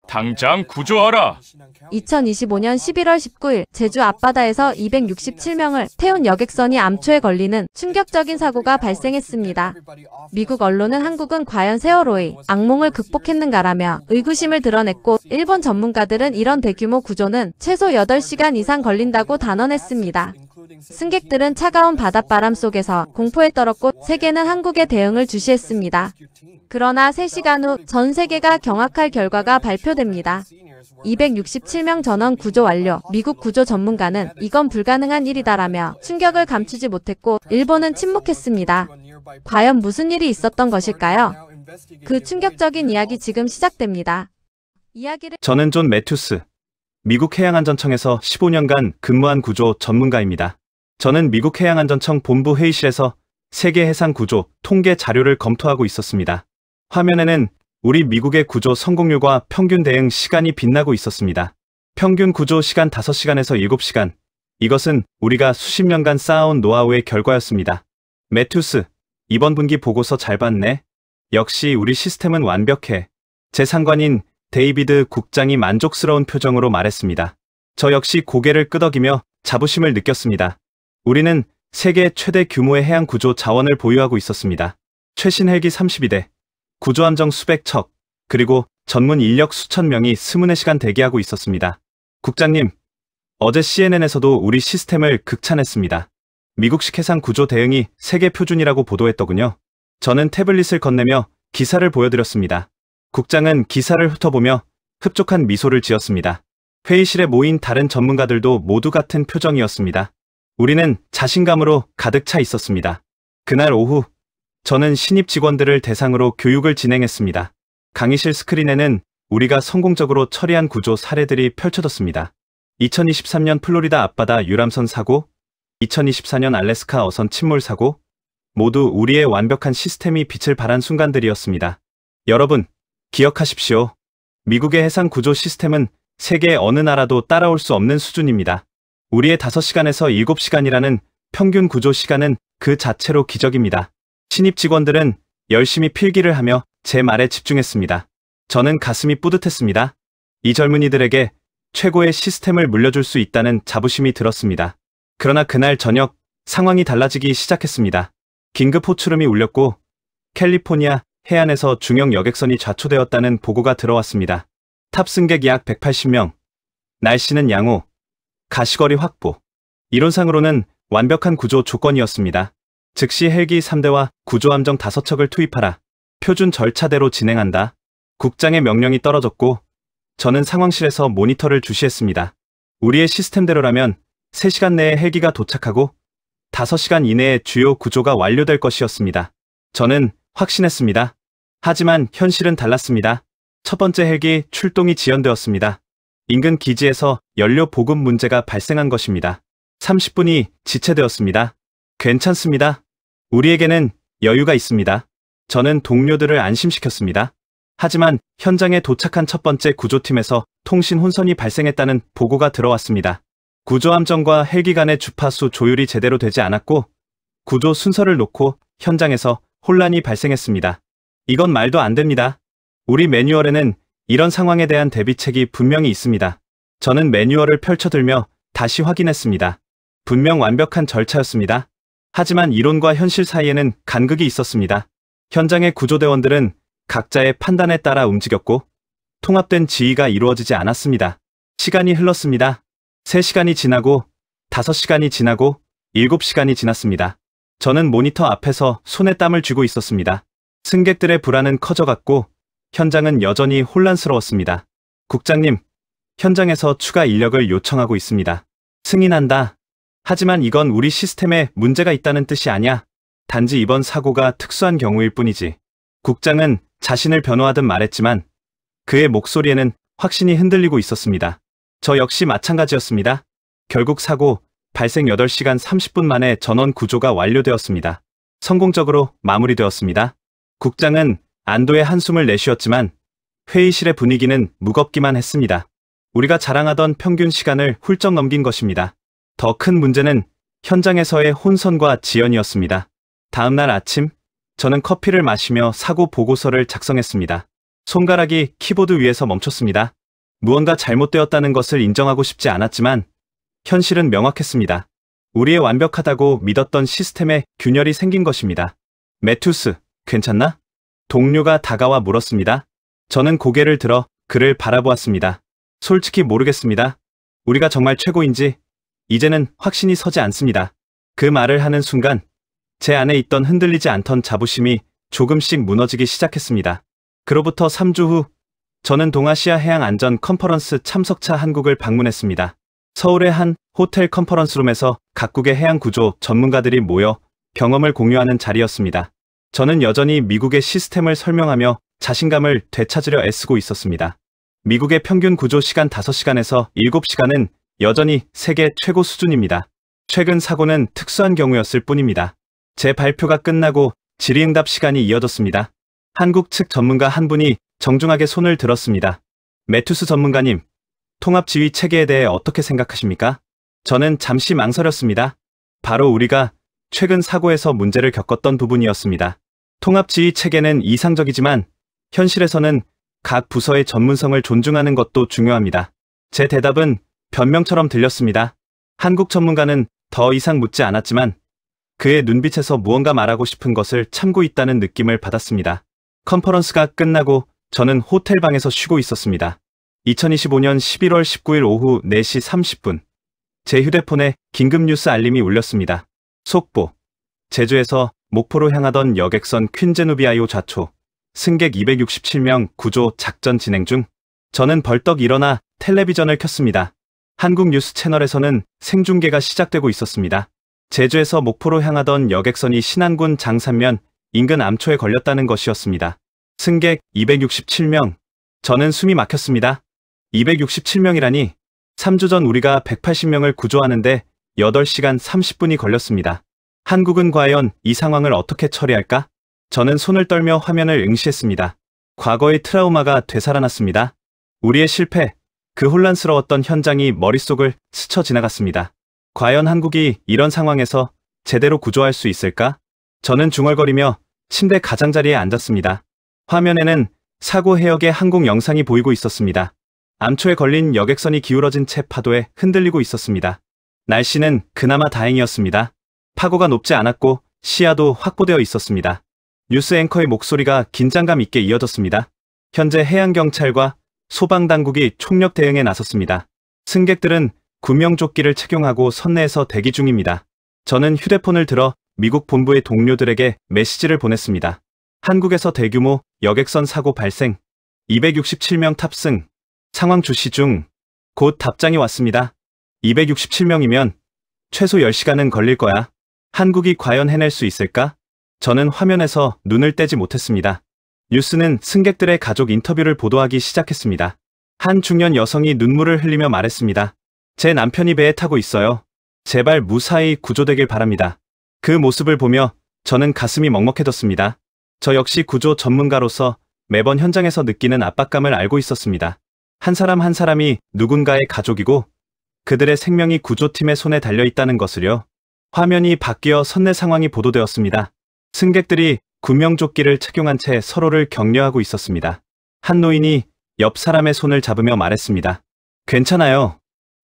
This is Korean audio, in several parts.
당장 구조하라. 2025년 11월 19일 제주 앞바다에서 267명을 태운 여객선이 암초에 걸리는 충격적인 사고가 발생했습니다. 미국 언론은 한국은 과연 세월호의 악몽을 극복했는가라며 의구심을 드러냈고, 일본 전문가들은 이런 대규모 구조는 최소 8시간 이상 걸린다고 단언했습니다. 승객들은 차가운 바닷바람 속에서 공포에 떨었고, 세계는 한국의 대응을 주시했습니다. 그러나 3시간 후 전 세계가 경악할 결과가 발표됩니다. 267명 전원 구조 완료. 미국 구조 전문가는 이건 불가능한 일이다라며 충격을 감추지 못했고, 일본은 침묵했습니다. 과연 무슨 일이 있었던 것일까요? 그 충격적인 이야기 지금 시작됩니다. 저는 존 매튜스, 미국 해양안전청에서 15년간 근무한 구조 전문가입니다. 저는 미국 해양안전청 본부 회의실에서 세계 해상 구조 통계 자료를 검토하고 있었습니다. 화면에는 우리 미국의 구조 성공률과 평균 대응 시간이 빛나고 있었습니다. 평균 구조 시간 5시간에서 7시간. 이것은 우리가 수십 년간 쌓아온 노하우의 결과였습니다. 매튜스, 이번 분기 보고서 잘 봤네. 역시 우리 시스템은 완벽해. 제 상관인 데이비드 국장이 만족스러운 표정으로 말했습니다. 저 역시 고개를 끄덕이며 자부심을 느꼈습니다. 우리는 세계 최대 규모의 해양 구조 자원을 보유하고 있었습니다. 최신 헬기 32대, 구조함정 수백 척, 그리고 전문 인력 수천 명이 24시간 대기하고 있었습니다. 국장님, 어제 CNN에서도 우리 시스템을 극찬했습니다. 미국식 해상 구조 대응이 세계 표준이라고 보도했더군요. 저는 태블릿을 건네며 기사를 보여드렸습니다. 국장은 기사를 훑어보며 흡족한 미소를 지었습니다. 회의실에 모인 다른 전문가들도 모두 같은 표정이었습니다. 우리는 자신감으로 가득 차 있었습니다. 그날 오후, 저는 신입 직원들을 대상으로 교육을 진행했습니다. 강의실 스크린에는 우리가 성공적으로 처리한 구조 사례들이 펼쳐졌습니다. 2023년 플로리다 앞바다 유람선 사고, 2024년 알래스카 어선 침몰 사고, 모두 우리의 완벽한 시스템이 빛을 발한 순간들이었습니다. 여러분, 기억하십시오. 미국의 해상 구조 시스템은 세계 어느 나라도 따라올 수 없는 수준입니다. 우리의 5시간에서 7시간이라는 평균 구조 시간은 그 자체로 기적입니다. 신입 직원들은 열심히 필기를 하며 제 말에 집중했습니다. 저는 가슴이 뿌듯했습니다. 이 젊은이들에게 최고의 시스템을 물려줄 수 있다는 자부심이 들었습니다. 그러나 그날 저녁, 상황이 달라지기 시작했습니다. 긴급 호출음이 울렸고, 캘리포니아 해안에서 중형 여객선이 좌초되었다는 보고가 들어왔습니다. 탑승객 약 180명, 날씨는 양호, 가시거리 확보. 이론상으로는 완벽한 구조 조건이었습니다. 즉시 헬기 3대와 구조함정 5척을 투입하라. 표준 절차대로 진행한다. 국장의 명령이 떨어졌고, 저는 상황실에서 모니터를 주시했습니다. 우리의 시스템대로라면 3시간 내에 헬기가 도착하고 5시간 이내에 주요 구조가 완료될 것이었습니다. 저는 확신했습니다. 하지만 현실은 달랐습니다. 첫 번째 헬기 출동이 지연되었습니다. 인근 기지에서 연료 보급 문제가 발생한 것입니다. 30분이 지체되었습니다. 괜찮습니다. 우리에게는 여유가 있습니다. 저는 동료들을 안심시켰습니다. 하지만 현장에 도착한 첫 번째 구조팀에서 통신 혼선이 발생했다는 보고가 들어왔습니다. 구조함정과 헬기 간의 주파수 조율이 제대로 되지 않았고, 구조 순서를 놓고 현장에서 혼란이 발생했습니다. 이건 말도 안 됩니다. 우리 매뉴얼에는 이런 상황에 대한 대비책이 분명히 있습니다. 저는 매뉴얼을 펼쳐들며 다시 확인했습니다. 분명 완벽한 절차였습니다. 하지만 이론과 현실 사이에는 간극이 있었습니다. 현장의 구조대원들은 각자의 판단에 따라 움직였고, 통합된 지휘가 이루어지지 않았습니다. 시간이 흘렀습니다. 3시간이 지나고, 5시간이 지나고, 7시간이 지났습니다. 저는 모니터 앞에서 손에 땀을 쥐고 있었습니다. 승객들의 불안은 커져갔고, 현장은 여전히 혼란스러웠습니다. 국장님, 현장에서 추가 인력을 요청하고 있습니다. 승인한다. 하지만 이건 우리 시스템에 문제가 있다는 뜻이 아니야. 단지 이번 사고가 특수한 경우일 뿐이지. 국장은 자신을 변호하듯 말했지만 그의 목소리에는 확신이 흔들리고 있었습니다. 저 역시 마찬가지였습니다. 결국 사고 발생 8시간 30분 만에 전원 구조가 완료되었습니다. 성공적으로 마무리되었습니다. 국장은 안도의 한숨을 내쉬었지만 회의실의 분위기는 무겁기만 했습니다. 우리가 자랑하던 평균 시간을 훌쩍 넘긴 것입니다. 더 큰 문제는 현장에서의 혼선과 지연이었습니다. 다음 날 아침, 저는 커피를 마시며 사고 보고서를 작성했습니다. 손가락이 키보드 위에서 멈췄습니다. 무언가 잘못되었다는 것을 인정하고 싶지 않았지만 현실은 명확했습니다. 우리의 완벽하다고 믿었던 시스템에 균열이 생긴 것입니다. 매튜스, 괜찮나? 동료가 다가와 물었습니다. 저는 고개를 들어 그를 바라보았습니다. 솔직히 모르겠습니다. 우리가 정말 최고인지 이제는 확신이 서지 않습니다. 그 말을 하는 순간 제 안에 있던 흔들리지 않던 자부심이 조금씩 무너지기 시작했습니다. 그로부터 3주 후 저는 동아시아 해양 안전 컨퍼런스 참석차 한국을 방문했습니다. 서울의 한 호텔 컨퍼런스룸에서 각국의 해양 구조 전문가들이 모여 경험을 공유하는 자리였습니다. 저는 여전히 미국의 시스템을 설명하며 자신감을 되찾으려 애쓰고 있었습니다. 미국의 평균 구조 시간 5시간에서 7시간은 여전히 세계 최고 수준입니다. 최근 사고는 특수한 경우였을 뿐입니다. 제 발표가 끝나고 질의응답 시간이 이어졌습니다. 한국 측 전문가 한 분이 정중하게 손을 들었습니다. 매튜스 전문가님, 통합지휘 체계에 대해 어떻게 생각하십니까? 저는 잠시 망설였습니다. 바로 우리가 최근 사고에서 문제를 겪었던 부분이었습니다. 통합지휘 체계는 이상적이지만 현실에서는 각 부서의 전문성을 존중하는 것도 중요합니다. 제 대답은 변명처럼 들렸습니다. 한국 전문가는 더 이상 묻지 않았지만 그의 눈빛에서 무언가 말하고 싶은 것을 참고 있다는 느낌을 받았습니다. 컨퍼런스가 끝나고 저는 호텔방에서 쉬고 있었습니다. 2025년 11월 19일 오후 4시 30분 제 휴대폰에 긴급 뉴스 알림이 울렸습니다. 속보, 제주에서 목포로 향하던 여객선 퀸제누비아요 좌초, 승객 267명 구조 작전 진행 중. 저는 벌떡 일어나 텔레비전을 켰습니다. 한국 뉴스 채널에서는 생중계가 시작되고 있었습니다. 제주에서 목포로 향하던 여객선이 신안군 장산면 인근 암초에 걸렸다는 것이었습니다. 승객 267명. 저는 숨이 막혔습니다. 267명이라니 3주 전 우리가 180명을 구조하는데 8시간 30분이 걸렸습니다. 한국은 과연 이 상황을 어떻게 처리할까? 저는 손을 떨며 화면을 응시했습니다. 과거의 트라우마가 되살아났습니다. 우리의 실패, 그 혼란스러웠던 현장이 머릿속을 스쳐 지나갔습니다. 과연 한국이 이런 상황에서 제대로 구조할 수 있을까? 저는 중얼거리며 침대 가장자리에 앉았습니다. 화면에는 사고 해역의 항공 영상이 보이고 있었습니다. 암초에 걸린 여객선이 기울어진 채 파도에 흔들리고 있었습니다. 날씨는 그나마 다행이었습니다. 파고가 높지 않았고 시야도 확보되어 있었습니다. 뉴스 앵커의 목소리가 긴장감 있게 이어졌습니다. 현재 해양경찰과 소방당국이 총력 대응에 나섰습니다. 승객들은 구명조끼를 착용하고 선내에서 대기 중입니다. 저는 휴대폰을 들어 미국 본부의 동료들에게 메시지를 보냈습니다. 한국에서 대규모 여객선 사고 발생, 267명 탑승, 상황 주시 중. 곧 답장이 왔습니다. 267명이면 최소 10시간은 걸릴 거야. 한국이 과연 해낼 수 있을까? 저는 화면에서 눈을 떼지 못했습니다. 뉴스는 승객들의 가족 인터뷰를 보도하기 시작했습니다. 한 중년 여성이 눈물을 흘리며 말했습니다. 제 남편이 배에 타고 있어요. 제발 무사히 구조되길 바랍니다. 그 모습을 보며 저는 가슴이 먹먹해졌습니다. 저 역시 구조 전문가로서 매번 현장에서 느끼는 압박감을 알고 있었습니다. 한 사람 한 사람이 누군가의 가족이고 그들의 생명이 구조팀의 손에 달려있다는 것을요. 화면이 바뀌어 선내 상황이 보도되었습니다. 승객들이 구명조끼를 착용한 채 서로를 격려하고 있었습니다. 한 노인이 옆 사람의 손을 잡으며 말했습니다. 괜찮아요.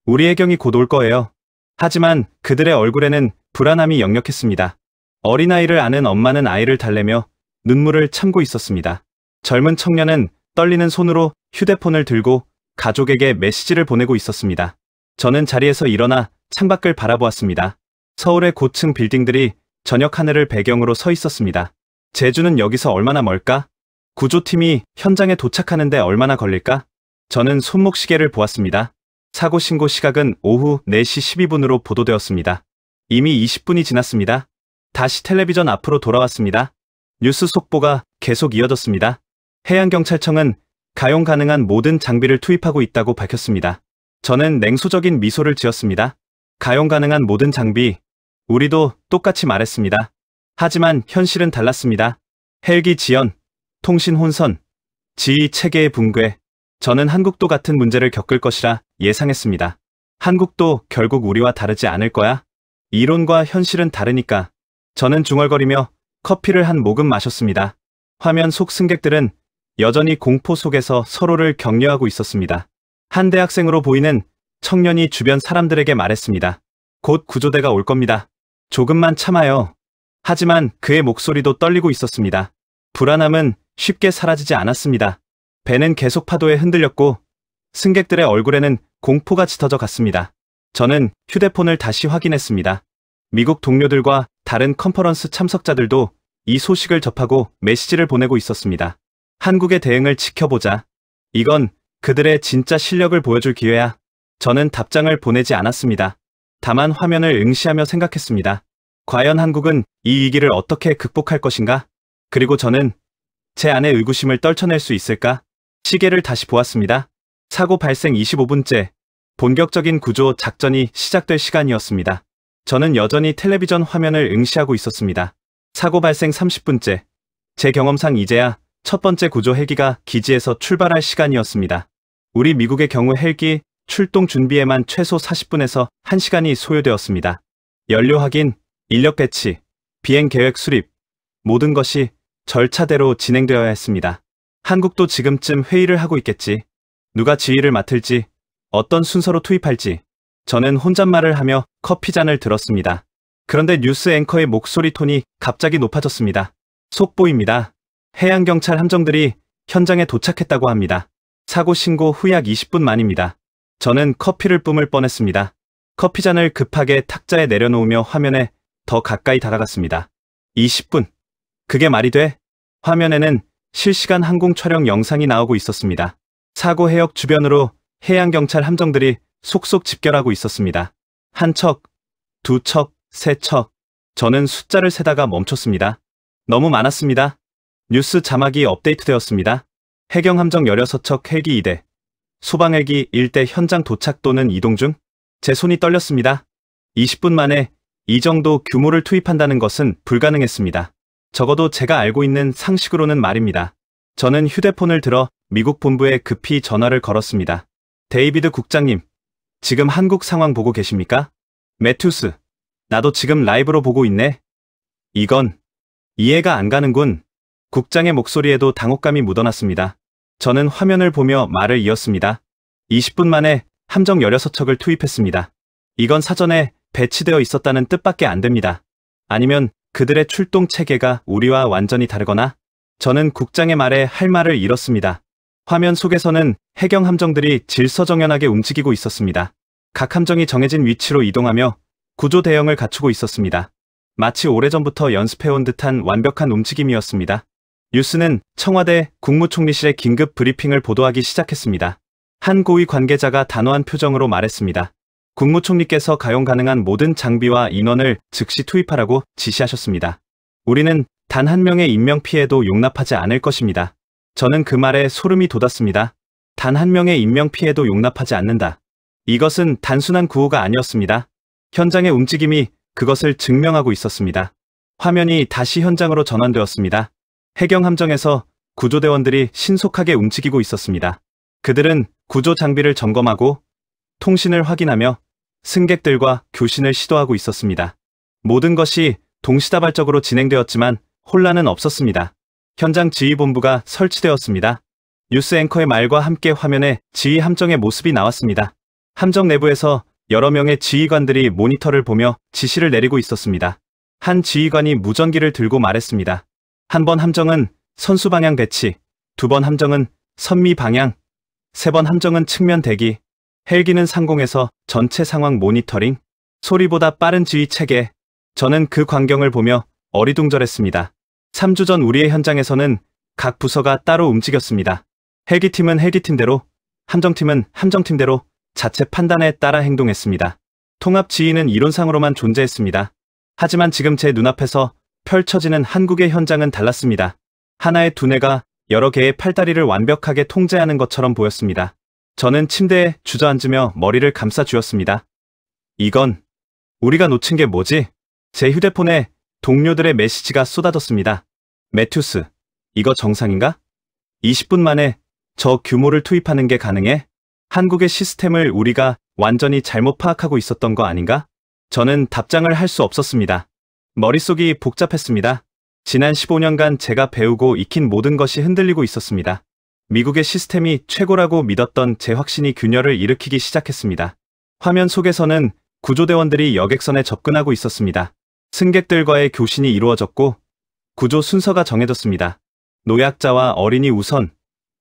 우리 해경이 곧 올 거예요. 하지만 그들의 얼굴에는 불안함이 역력했습니다. 어린아이를 안은 엄마는 아이를 달래며 눈물을 참고 있었습니다. 젊은 청년은 떨리는 손으로 휴대폰을 들고 가족에게 메시지를 보내고 있었습니다. 저는 자리에서 일어나 창밖을 바라보았습니다. 서울의 고층 빌딩들이 저녁 하늘을 배경으로 서 있었습니다. 제주는 여기서 얼마나 멀까? 구조팀이 현장에 도착하는데 얼마나 걸릴까? 저는 손목시계를 보았습니다. 사고 신고 시각은 오후 4시 12분으로 보도되었습니다. 이미 20분이 지났습니다. 다시 텔레비전 앞으로 돌아왔습니다. 뉴스 속보가 계속 이어졌습니다. 해양경찰청은 가용 가능한 모든 장비를 투입하고 있다고 밝혔습니다. 저는 냉소적인 미소를 지었습니다. 가용 가능한 모든 장비, 우리도 똑같이 말했습니다. 하지만 현실은 달랐습니다. 헬기 지연, 통신 혼선, 지휘 체계의 붕괴. 저는 한국도 같은 문제를 겪을 것이라 예상했습니다. 한국도 결국 우리와 다르지 않을 거야? 이론과 현실은 다르니까. 저는 중얼거리며 커피를 한 모금 마셨습니다. 화면 속 승객들은 여전히 공포 속에서 서로를 격려하고 있었습니다. 한 대학생으로 보이는 청년이 주변 사람들에게 말했습니다. 곧 구조대가 올 겁니다. 조금만 참아요. 하지만 그의 목소리도 떨리고 있었습니다. 불안함은 쉽게 사라지지 않았습니다. 배는 계속 파도에 흔들렸고 승객들의 얼굴에는 공포가 짙어져 갔습니다. 저는 휴대폰을 다시 확인했습니다. 미국 동료들과 다른 컨퍼런스 참석자들도 이 소식을 접하고 메시지를 보내고 있었습니다. 한국의 대응을 지켜보자. 이건 그들의 진짜 실력을 보여줄 기회야. 저는 답장을 보내지 않았습니다. 다만 화면을 응시하며 생각했습니다. 과연 한국은 이 위기를 어떻게 극복할 것인가? 그리고 저는 제 안의 의구심을 떨쳐낼 수 있을까? 시계를 다시 보았습니다. 사고 발생 25분째, 본격적인 구조 작전이 시작될 시간이었습니다. 저는 여전히 텔레비전 화면을 응시하고 있었습니다. 사고 발생 30분째, 제 경험상 이제야 첫 번째 구조 헬기가 기지에서 출발할 시간이었습니다. 우리 미국의 경우 헬기 출동 준비에만 최소 40분에서 1시간이 소요되었습니다. 연료 확인, 인력 배치, 비행 계획 수립, 모든 것이 절차대로 진행되어야 했습니다. 한국도 지금쯤 회의를 하고 있겠지. 누가 지휘를 맡을지, 어떤 순서로 투입할지. 저는 혼잣말을 하며 커피잔을 들었습니다. 그런데 뉴스 앵커의 목소리 톤이 갑자기 높아졌습니다. 속보입니다. 해양경찰 함정들이 현장에 도착했다고 합니다. 사고 신고 후 약 20분 만입니다. 저는 커피를 뿜을 뻔했습니다. 커피잔을 급하게 탁자에 내려놓으며 화면에 더 가까이 다가갔습니다. 20분. 그게 말이 돼? 화면에는 실시간 항공 촬영 영상이 나오고 있었습니다. 사고 해역 주변으로 해양경찰 함정들이 속속 집결하고 있었습니다. 한 척, 두 척, 세 척. 저는 숫자를 세다가 멈췄습니다. 너무 많았습니다. 뉴스 자막이 업데이트되었습니다. 해경함정 16척 헬기 2대, 소방헬기 1대 현장 도착 또는 이동 중. 제 손이 떨렸습니다. 20분 만에 이 정도 규모를 투입한다는 것은 불가능했습니다. 적어도 제가 알고 있는 상식으로는 말입니다. 저는 휴대폰을 들어 미국 본부에 급히 전화를 걸었습니다. 데이비드 국장님, 지금 한국 상황 보고 계십니까? 매튜스, 나도 지금 라이브로 보고 있네. 이건 이해가 안 가는군. 국장의 목소리에도 당혹감이 묻어났습니다. 저는 화면을 보며 말을 이었습니다. 20분 만에 함정 16척을 투입했습니다. 이건 사전에 배치되어 있었다는 뜻밖에 안 됩니다. 아니면 그들의 출동 체계가 우리와 완전히 다르거나. 저는 국장의 말에 할 말을 잃었습니다. 화면 속에서는 해경 함정들이 질서정연하게 움직이고 있었습니다. 각 함정이 정해진 위치로 이동하며 구조 대응을 갖추고 있었습니다. 마치 오래전부터 연습해온 듯한 완벽한 움직임이었습니다. 뉴스는 청와대 국무총리실의 긴급 브리핑을 보도하기 시작했습니다. 한 고위 관계자가 단호한 표정으로 말했습니다. 국무총리께서 가용 가능한 모든 장비와 인원을 즉시 투입하라고 지시하셨습니다. 우리는 단 한 명의 인명피해도 용납하지 않을 것입니다. 저는 그 말에 소름이 돋았습니다. 단 한 명의 인명피해도 용납하지 않는다. 이것은 단순한 구호가 아니었습니다. 현장의 움직임이 그것을 증명하고 있었습니다. 화면이 다시 현장으로 전환되었습니다. 해경함정에서 구조대원들이 신속하게 움직이고 있었습니다. 그들은 구조 장비를 점검하고 통신을 확인하며 승객들과 교신을 시도하고 있었습니다. 모든 것이 동시다발적으로 진행되었지만 혼란은 없었습니다. 현장 지휘본부가 설치되었습니다. 뉴스 앵커의 말과 함께 화면에 지휘 함정의 모습이 나왔습니다. 함정 내부에서 여러 명의 지휘관들이 모니터를 보며 지시를 내리고 있었습니다. 한 지휘관이 무전기를 들고 말했습니다. 한 번 함정은 선수 방향 배치, 두 번 함정은 선미 방향, 세 번 함정은 측면 대기, 헬기는 상공에서 전체 상황 모니터링, 소리보다 빠른 지휘 체계. 저는 그 광경을 보며 어리둥절했습니다. 3주 전 우리의 현장에서는 각 부서가 따로 움직였습니다. 헬기팀은 헬기팀대로, 함정팀은 함정팀대로 자체 판단에 따라 행동했습니다. 통합 지휘는 이론상으로만 존재했습니다. 하지만 지금 제 눈앞에서 펼쳐지는 한국의 현장은 달랐습니다. 하나의 두뇌가 여러 개의 팔다리를 완벽하게 통제하는 것처럼 보였습니다. 저는 침대에 주저앉으며 머리를 감싸 쥐었습니다. 이건 우리가 놓친 게 뭐지? 제 휴대폰에 동료들의 메시지가 쏟아졌습니다. 매튜스, 이거 정상인가? 20분 만에 저 규모를 투입하는 게 가능해? 한국의 시스템을 우리가 완전히 잘못 파악하고 있었던 거 아닌가? 저는 답장을 할 수 없었습니다. 머릿속이 복잡했습니다. 지난 15년간 제가 배우고 익힌 모든 것이 흔들리고 있었습니다. 미국의 시스템이 최고라고 믿었던 제 확신이 균열을 일으키기 시작했습니다. 화면 속에서는 구조대원들이 여객선에 접근하고 있었습니다. 승객들과의 교신이 이루어졌고 구조 순서가 정해졌습니다. 노약자와 어린이 우선,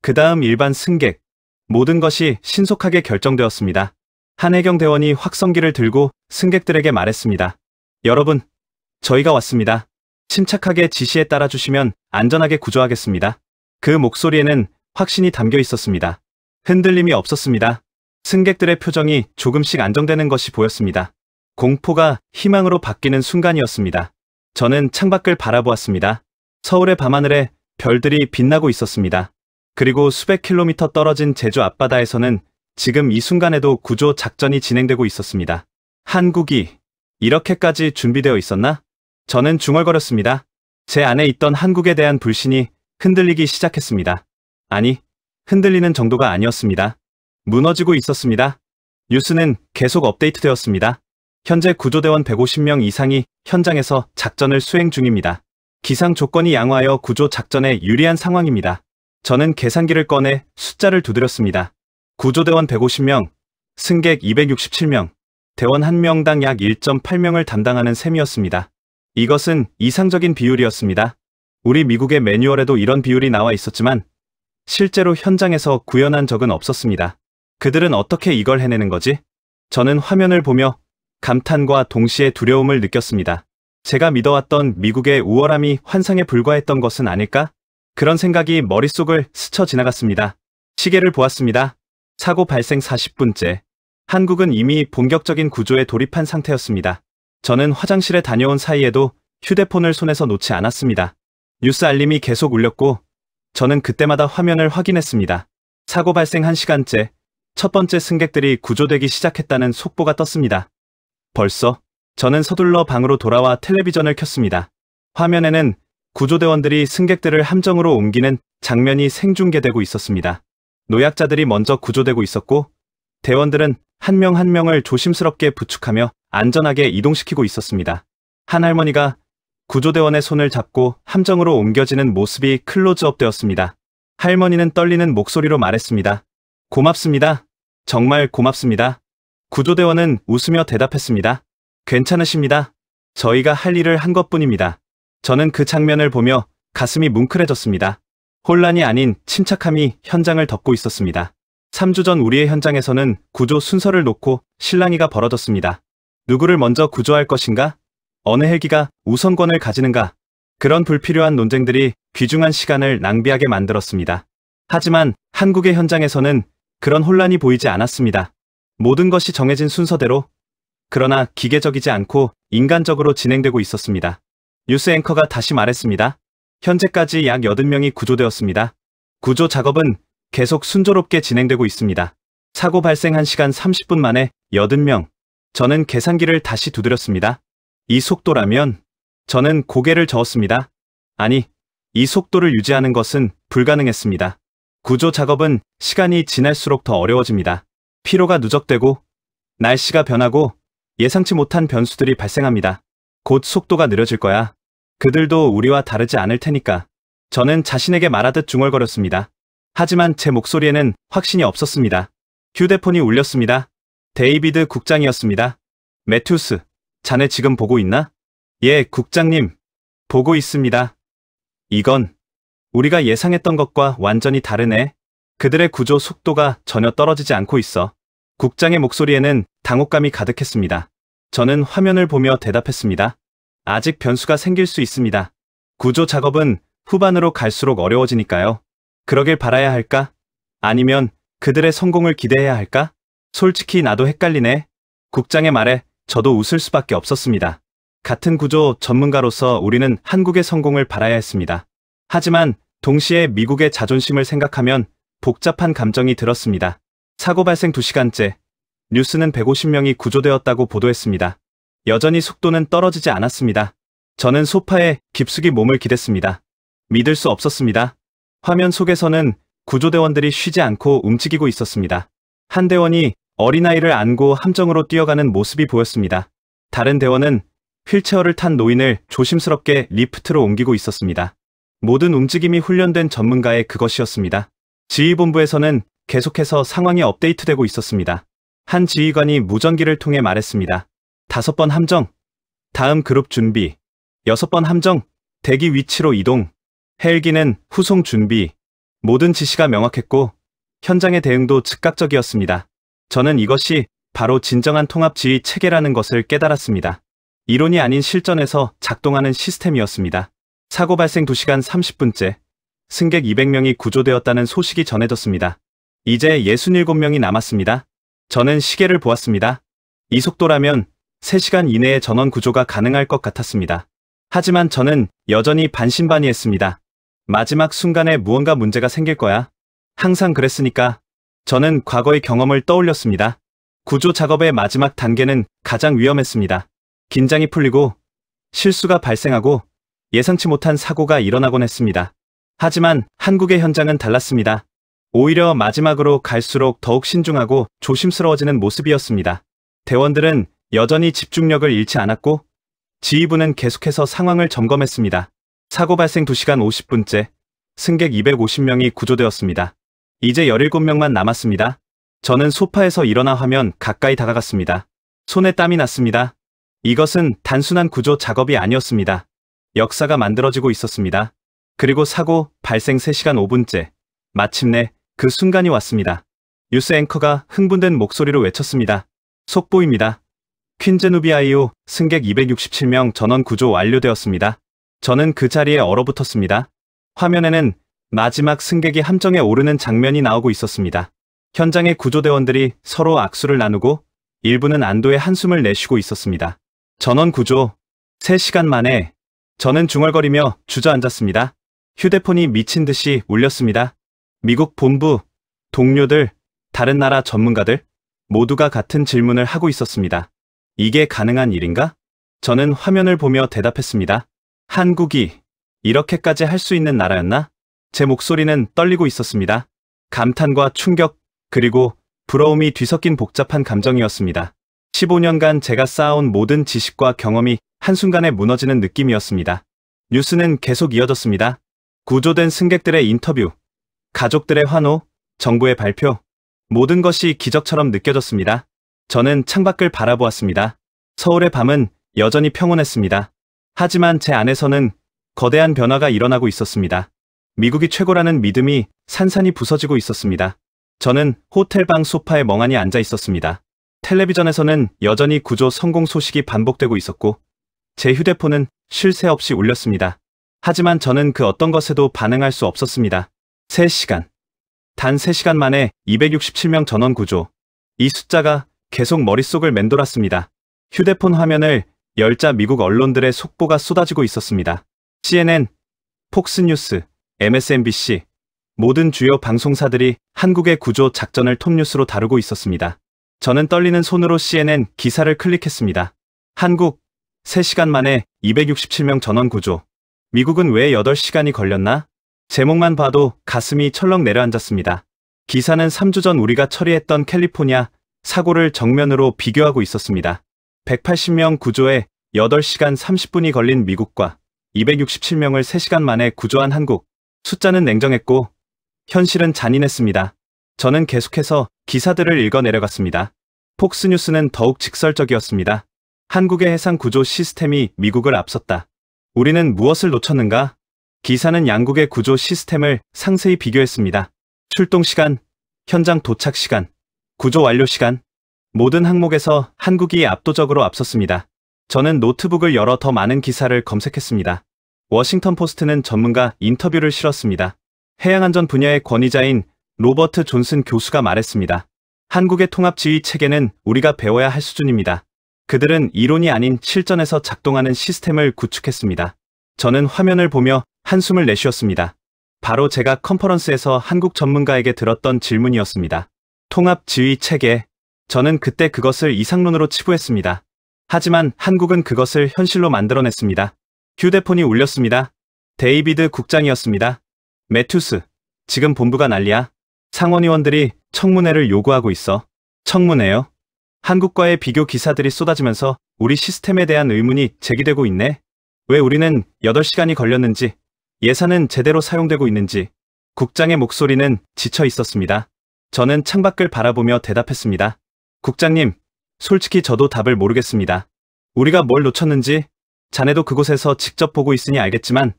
그 다음 일반 승객, 모든 것이 신속하게 결정되었습니다. 한혜경 대원이 확성기를 들고 승객들에게 말했습니다. 여러분, 저희가 왔습니다. 침착하게 지시에 따라주시면 안전하게 구조하겠습니다. 그 목소리에는 확신이 담겨 있었습니다. 흔들림이 없었습니다. 승객들의 표정이 조금씩 안정되는 것이 보였습니다. 공포가 희망으로 바뀌는 순간이었습니다. 저는 창밖을 바라보았습니다. 서울의 밤하늘에 별들이 빛나고 있었습니다. 그리고 수백 킬로미터 떨어진 제주 앞바다에서는 지금 이 순간에도 구조 작전이 진행되고 있었습니다. 한국이 이렇게까지 준비되어 있었나? 저는 중얼거렸습니다. 제 안에 있던 한국에 대한 불신이 흔들리기 시작했습니다. 아니, 흔들리는 정도가 아니었습니다. 무너지고 있었습니다. 뉴스는 계속 업데이트되었습니다. 현재 구조대원 150명 이상이 현장에서 작전을 수행 중입니다. 기상 조건이 양호하여 구조 작전에 유리한 상황입니다. 저는 계산기를 꺼내 숫자를 두드렸습니다. 구조대원 150명, 승객 267명, 대원 1명당 약 1.8명을 담당하는 셈이었습니다. 이것은 이상적인 비율이었습니다. 우리 미국의 매뉴얼에도 이런 비율이 나와 있었지만 실제로 현장에서 구현한 적은 없었습니다. 그들은 어떻게 이걸 해내는 거지? 저는 화면을 보며 감탄과 동시에 두려움을 느꼈습니다. 제가 믿어왔던 미국의 우월함이 환상에 불과했던 것은 아닐까? 그런 생각이 머릿속을 스쳐 지나갔습니다. 시계를 보았습니다. 사고 발생 40분째. 한국은 이미 본격적인 구조에 돌입한 상태였습니다. 저는 화장실에 다녀온 사이에도 휴대폰을 손에서 놓지 않았습니다. 뉴스 알림이 계속 울렸고 저는 그때마다 화면을 확인했습니다. 사고 발생 1시간째, 첫 번째 승객들이 구조되기 시작했다는 속보가 떴습니다. 벌써? 저는 서둘러 방으로 돌아와 텔레비전을 켰습니다. 화면에는 구조대원들이 승객들을 함정으로 옮기는 장면이 생중계되고 있었습니다. 노약자들이 먼저 구조되고 있었고 대원들은 한 명 한 명을 조심스럽게 부축하며 안전하게 이동시키고 있었습니다. 한 할머니가 구조대원의 손을 잡고 함정으로 옮겨지는 모습이 클로즈업 되었습니다. 할머니는 떨리는 목소리로 말했습니다. 고맙습니다. 정말 고맙습니다. 구조대원은 웃으며 대답했습니다. 괜찮으십니다. 저희가 할 일을 한 것뿐입니다. 저는 그 장면을 보며 가슴이 뭉클해졌습니다. 혼란이 아닌 침착함이 현장을 덮고 있었습니다. 3주 전 우리의 현장에서는 구조 순서를 놓고 실랑이가 벌어졌습니다. 누구를 먼저 구조할 것인가? 어느 헬기가 우선권을 가지는가? 그런 불필요한 논쟁들이 귀중한 시간을 낭비하게 만들었습니다. 하지만 한국의 현장에서는 그런 혼란이 보이지 않았습니다. 모든 것이 정해진 순서대로, 그러나 기계적이지 않고 인간적으로 진행되고 있었습니다. 뉴스 앵커가 다시 말했습니다. 현재까지 약 80명이 구조되었습니다. 구조 작업은 계속 순조롭게 진행되고 있습니다. 사고 발생 1시간 30분 만에 80명. 저는 계산기를 다시 두드렸습니다. 이 속도라면 저는 고개를 저었습니다. 아니, 이 속도를 유지하는 것은 불가능했습니다. 구조 작업은 시간이 지날수록 더 어려워집니다. 피로가 누적되고 날씨가 변하고 예상치 못한 변수들이 발생합니다. 곧 속도가 느려질 거야. 그들도 우리와 다르지 않을 테니까. 저는 자신에게 말하듯 중얼거렸습니다. 하지만 제 목소리에는 확신이 없었습니다. 휴대폰이 울렸습니다. 데이비드 국장이었습니다. 매튜스, 자네 지금 보고 있나? 예, 국장님. 보고 있습니다. 이건 우리가 예상했던 것과 완전히 다르네. 그들의 구조 속도가 전혀 떨어지지 않고 있어. 국장의 목소리에는 당혹감이 가득했습니다. 저는 화면을 보며 대답했습니다. 아직 변수가 생길 수 있습니다. 구조 작업은 후반으로 갈수록 어려워지니까요. 그러길 바라야 할까? 아니면 그들의 성공을 기대해야 할까? 솔직히 나도 헷갈리네. 국장의 말에 저도 웃을 수밖에 없었습니다. 같은 구조 전문가로서 우리는 한국의 성공을 바라야 했습니다. 하지만 동시에 미국의 자존심을 생각하면 복잡한 감정이 들었습니다. 사고 발생 2시간째, 뉴스는 150명이 구조되었다고 보도했습니다. 여전히 속도는 떨어지지 않았습니다. 저는 소파에 깊숙이 몸을 기댔습니다. 믿을 수 없었습니다. 화면 속에서는 구조대원들이 쉬지 않고 움직이고 있었습니다. 한 대원이 어린아이를 안고 함정으로 뛰어가는 모습이 보였습니다. 다른 대원은 휠체어를 탄 노인을 조심스럽게 리프트로 옮기고 있었습니다. 모든 움직임이 훈련된 전문가의 그것이었습니다. 지휘본부에서는 계속해서 상황이 업데이트되고 있었습니다. 한 지휘관이 무전기를 통해 말했습니다. 5번 함정, 다음 그룹 준비. 6번 함정, 대기 위치로 이동. 헬기는 후송 준비. 모든 지시가 명확했고 현장의 대응도 즉각적이었습니다. 저는 이것이 바로 진정한 통합 지휘 체계라는 것을 깨달았습니다. 이론이 아닌 실전에서 작동하는 시스템이었습니다. 사고 발생 2시간 30분째, 승객 200명이 구조되었다는 소식이 전해졌습니다. 이제 67명이 남았습니다. 저는 시계를 보았습니다. 이 속도라면 3시간 이내에 전원 구조가 가능할 것 같았습니다. 하지만 저는 여전히 반신반의했습니다. 마지막 순간에 무언가 문제가 생길 거야. 항상 그랬으니까. 저는 과거의 경험을 떠올렸습니다. 구조 작업의 마지막 단계는 가장 위험했습니다. 긴장이 풀리고 실수가 발생하고 예상치 못한 사고가 일어나곤 했습니다. 하지만 한국의 현장은 달랐습니다. 오히려 마지막으로 갈수록 더욱 신중하고 조심스러워지는 모습이었습니다. 대원들은 여전히 집중력을 잃지 않았고 지휘부는 계속해서 상황을 점검했습니다. 사고 발생 2시간 50분째, 승객 250명이 구조되었습니다. 이제 17명만 남았습니다. 저는 소파에서 일어나 화면 가까이 다가갔습니다. 손에 땀이 났습니다. 이것은 단순한 구조 작업이 아니었습니다. 역사가 만들어지고 있었습니다. 그리고 사고 발생 3시간 5분째, 마침내 그 순간이 왔습니다. 뉴스 앵커가 흥분된 목소리로 외쳤습니다. 속보입니다. 퀸즈누비아 이후 승객 267명 전원 구조 완료되었습니다. 저는 그 자리에 얼어붙었습니다. 화면에는 마지막 승객이 함정에 오르는 장면이 나오고 있었습니다. 현장의 구조대원들이 서로 악수를 나누고 일부는 안도의 한숨을 내쉬고 있었습니다. 전원 구조 3시간 만에 저는 중얼거리며 주저앉았습니다. 휴대폰이 미친 듯이 울렸습니다. 미국 본부, 동료들, 다른 나라 전문가들 모두가 같은 질문을 하고 있었습니다. 이게 가능한 일인가? 저는 화면을 보며 대답했습니다. 한국이 이렇게까지 할 수 있는 나라였나? 제 목소리는 떨리고 있었습니다. 감탄과 충격, 그리고 부러움이 뒤섞인 복잡한 감정이었습니다. 15년간 제가 쌓아온 모든 지식과 경험이 한순간에 무너지는 느낌이었습니다. 뉴스는 계속 이어졌습니다. 구조된 승객들의 인터뷰, 가족들의 환호, 정부의 발표, 모든 것이 기적처럼 느껴졌습니다. 저는 창밖을 바라보았습니다. 서울의 밤은 여전히 평온했습니다. 하지만 제 안에서는 거대한 변화가 일어나고 있었습니다. 미국이 최고라는 믿음이 산산이 부서지고 있었습니다. 저는 호텔방 소파에 멍하니 앉아 있었습니다. 텔레비전에서는 여전히 구조 성공 소식이 반복되고 있었고 제 휴대폰은 쉴 새 없이 울렸습니다. 하지만 저는 그 어떤 것에도 반응할 수 없었습니다. 3시간. 단 3시간 만에 267명 전원 구조. 이 숫자가 계속 머릿속을 맴돌았습니다. 휴대폰 화면을 열자 미국 언론들의 속보가 쏟아지고 있었습니다. CNN, 폭스뉴스, MSNBC, 모든 주요 방송사들이 한국의 구조 작전을 톱뉴스로 다루고 있었습니다. 저는 떨리는 손으로 CNN 기사를 클릭했습니다. 한국, 3시간 만에 267명 전원 구조. 미국은 왜 8시간이 걸렸나? 제목만 봐도 가슴이 철렁 내려앉았습니다. 기사는 3주 전 우리가 처리했던 캘리포니아 사고를 정면으로 비교하고 있었습니다. 180명 구조에 8시간 30분이 걸린 미국과 267명을 3시간 만에 구조한 한국. 숫자는 냉정했고 현실은 잔인했습니다. 저는 계속해서 기사들을 읽어 내려갔습니다. 폭스뉴스는 더욱 직설적이었습니다. 한국의 해상 구조 시스템이 미국을 앞섰다. 우리는 무엇을 놓쳤는가? 기사는 양국의 구조 시스템을 상세히 비교했습니다. 출동 시간, 현장 도착 시간, 구조 완료 시간, 모든 항목에서 한국이 압도적으로 앞섰습니다. 저는 노트북을 열어 더 많은 기사를 검색했습니다. 워싱턴 포스트는 전문가 인터뷰를 실었습니다. 해양안전 분야의 권위자인 로버트 존슨 교수가 말했습니다. 한국의 통합지휘 체계는 우리가 배워야 할 수준입니다. 그들은 이론이 아닌 실전에서 작동하는 시스템을 구축했습니다. 저는 화면을 보며 한숨을 내쉬었습니다. 바로 제가 컨퍼런스에서 한국 전문가에게 들었던 질문이었습니다. 통합지휘 체계. 저는 그때 그것을 이상론으로 치부했습니다. 하지만 한국은 그것을 현실로 만들어냈습니다. 휴대폰이 울렸습니다. 데이비드 국장이었습니다. 매튜스, 지금 본부가 난리야. 상원의원들이 청문회를 요구하고 있어. 청문회요? 한국과의 비교 기사들이 쏟아지면서 우리 시스템에 대한 의문이 제기되고 있네. 왜 우리는 8시간이 걸렸는지, 예산은 제대로 사용되고 있는지, 국장의 목소리는 지쳐 있었습니다. 저는 창밖을 바라보며 대답했습니다. 국장님, 솔직히 저도 답을 모르겠습니다. 우리가 뭘 놓쳤는지 자네도 그곳에서 직접 보고 있으니 알겠지만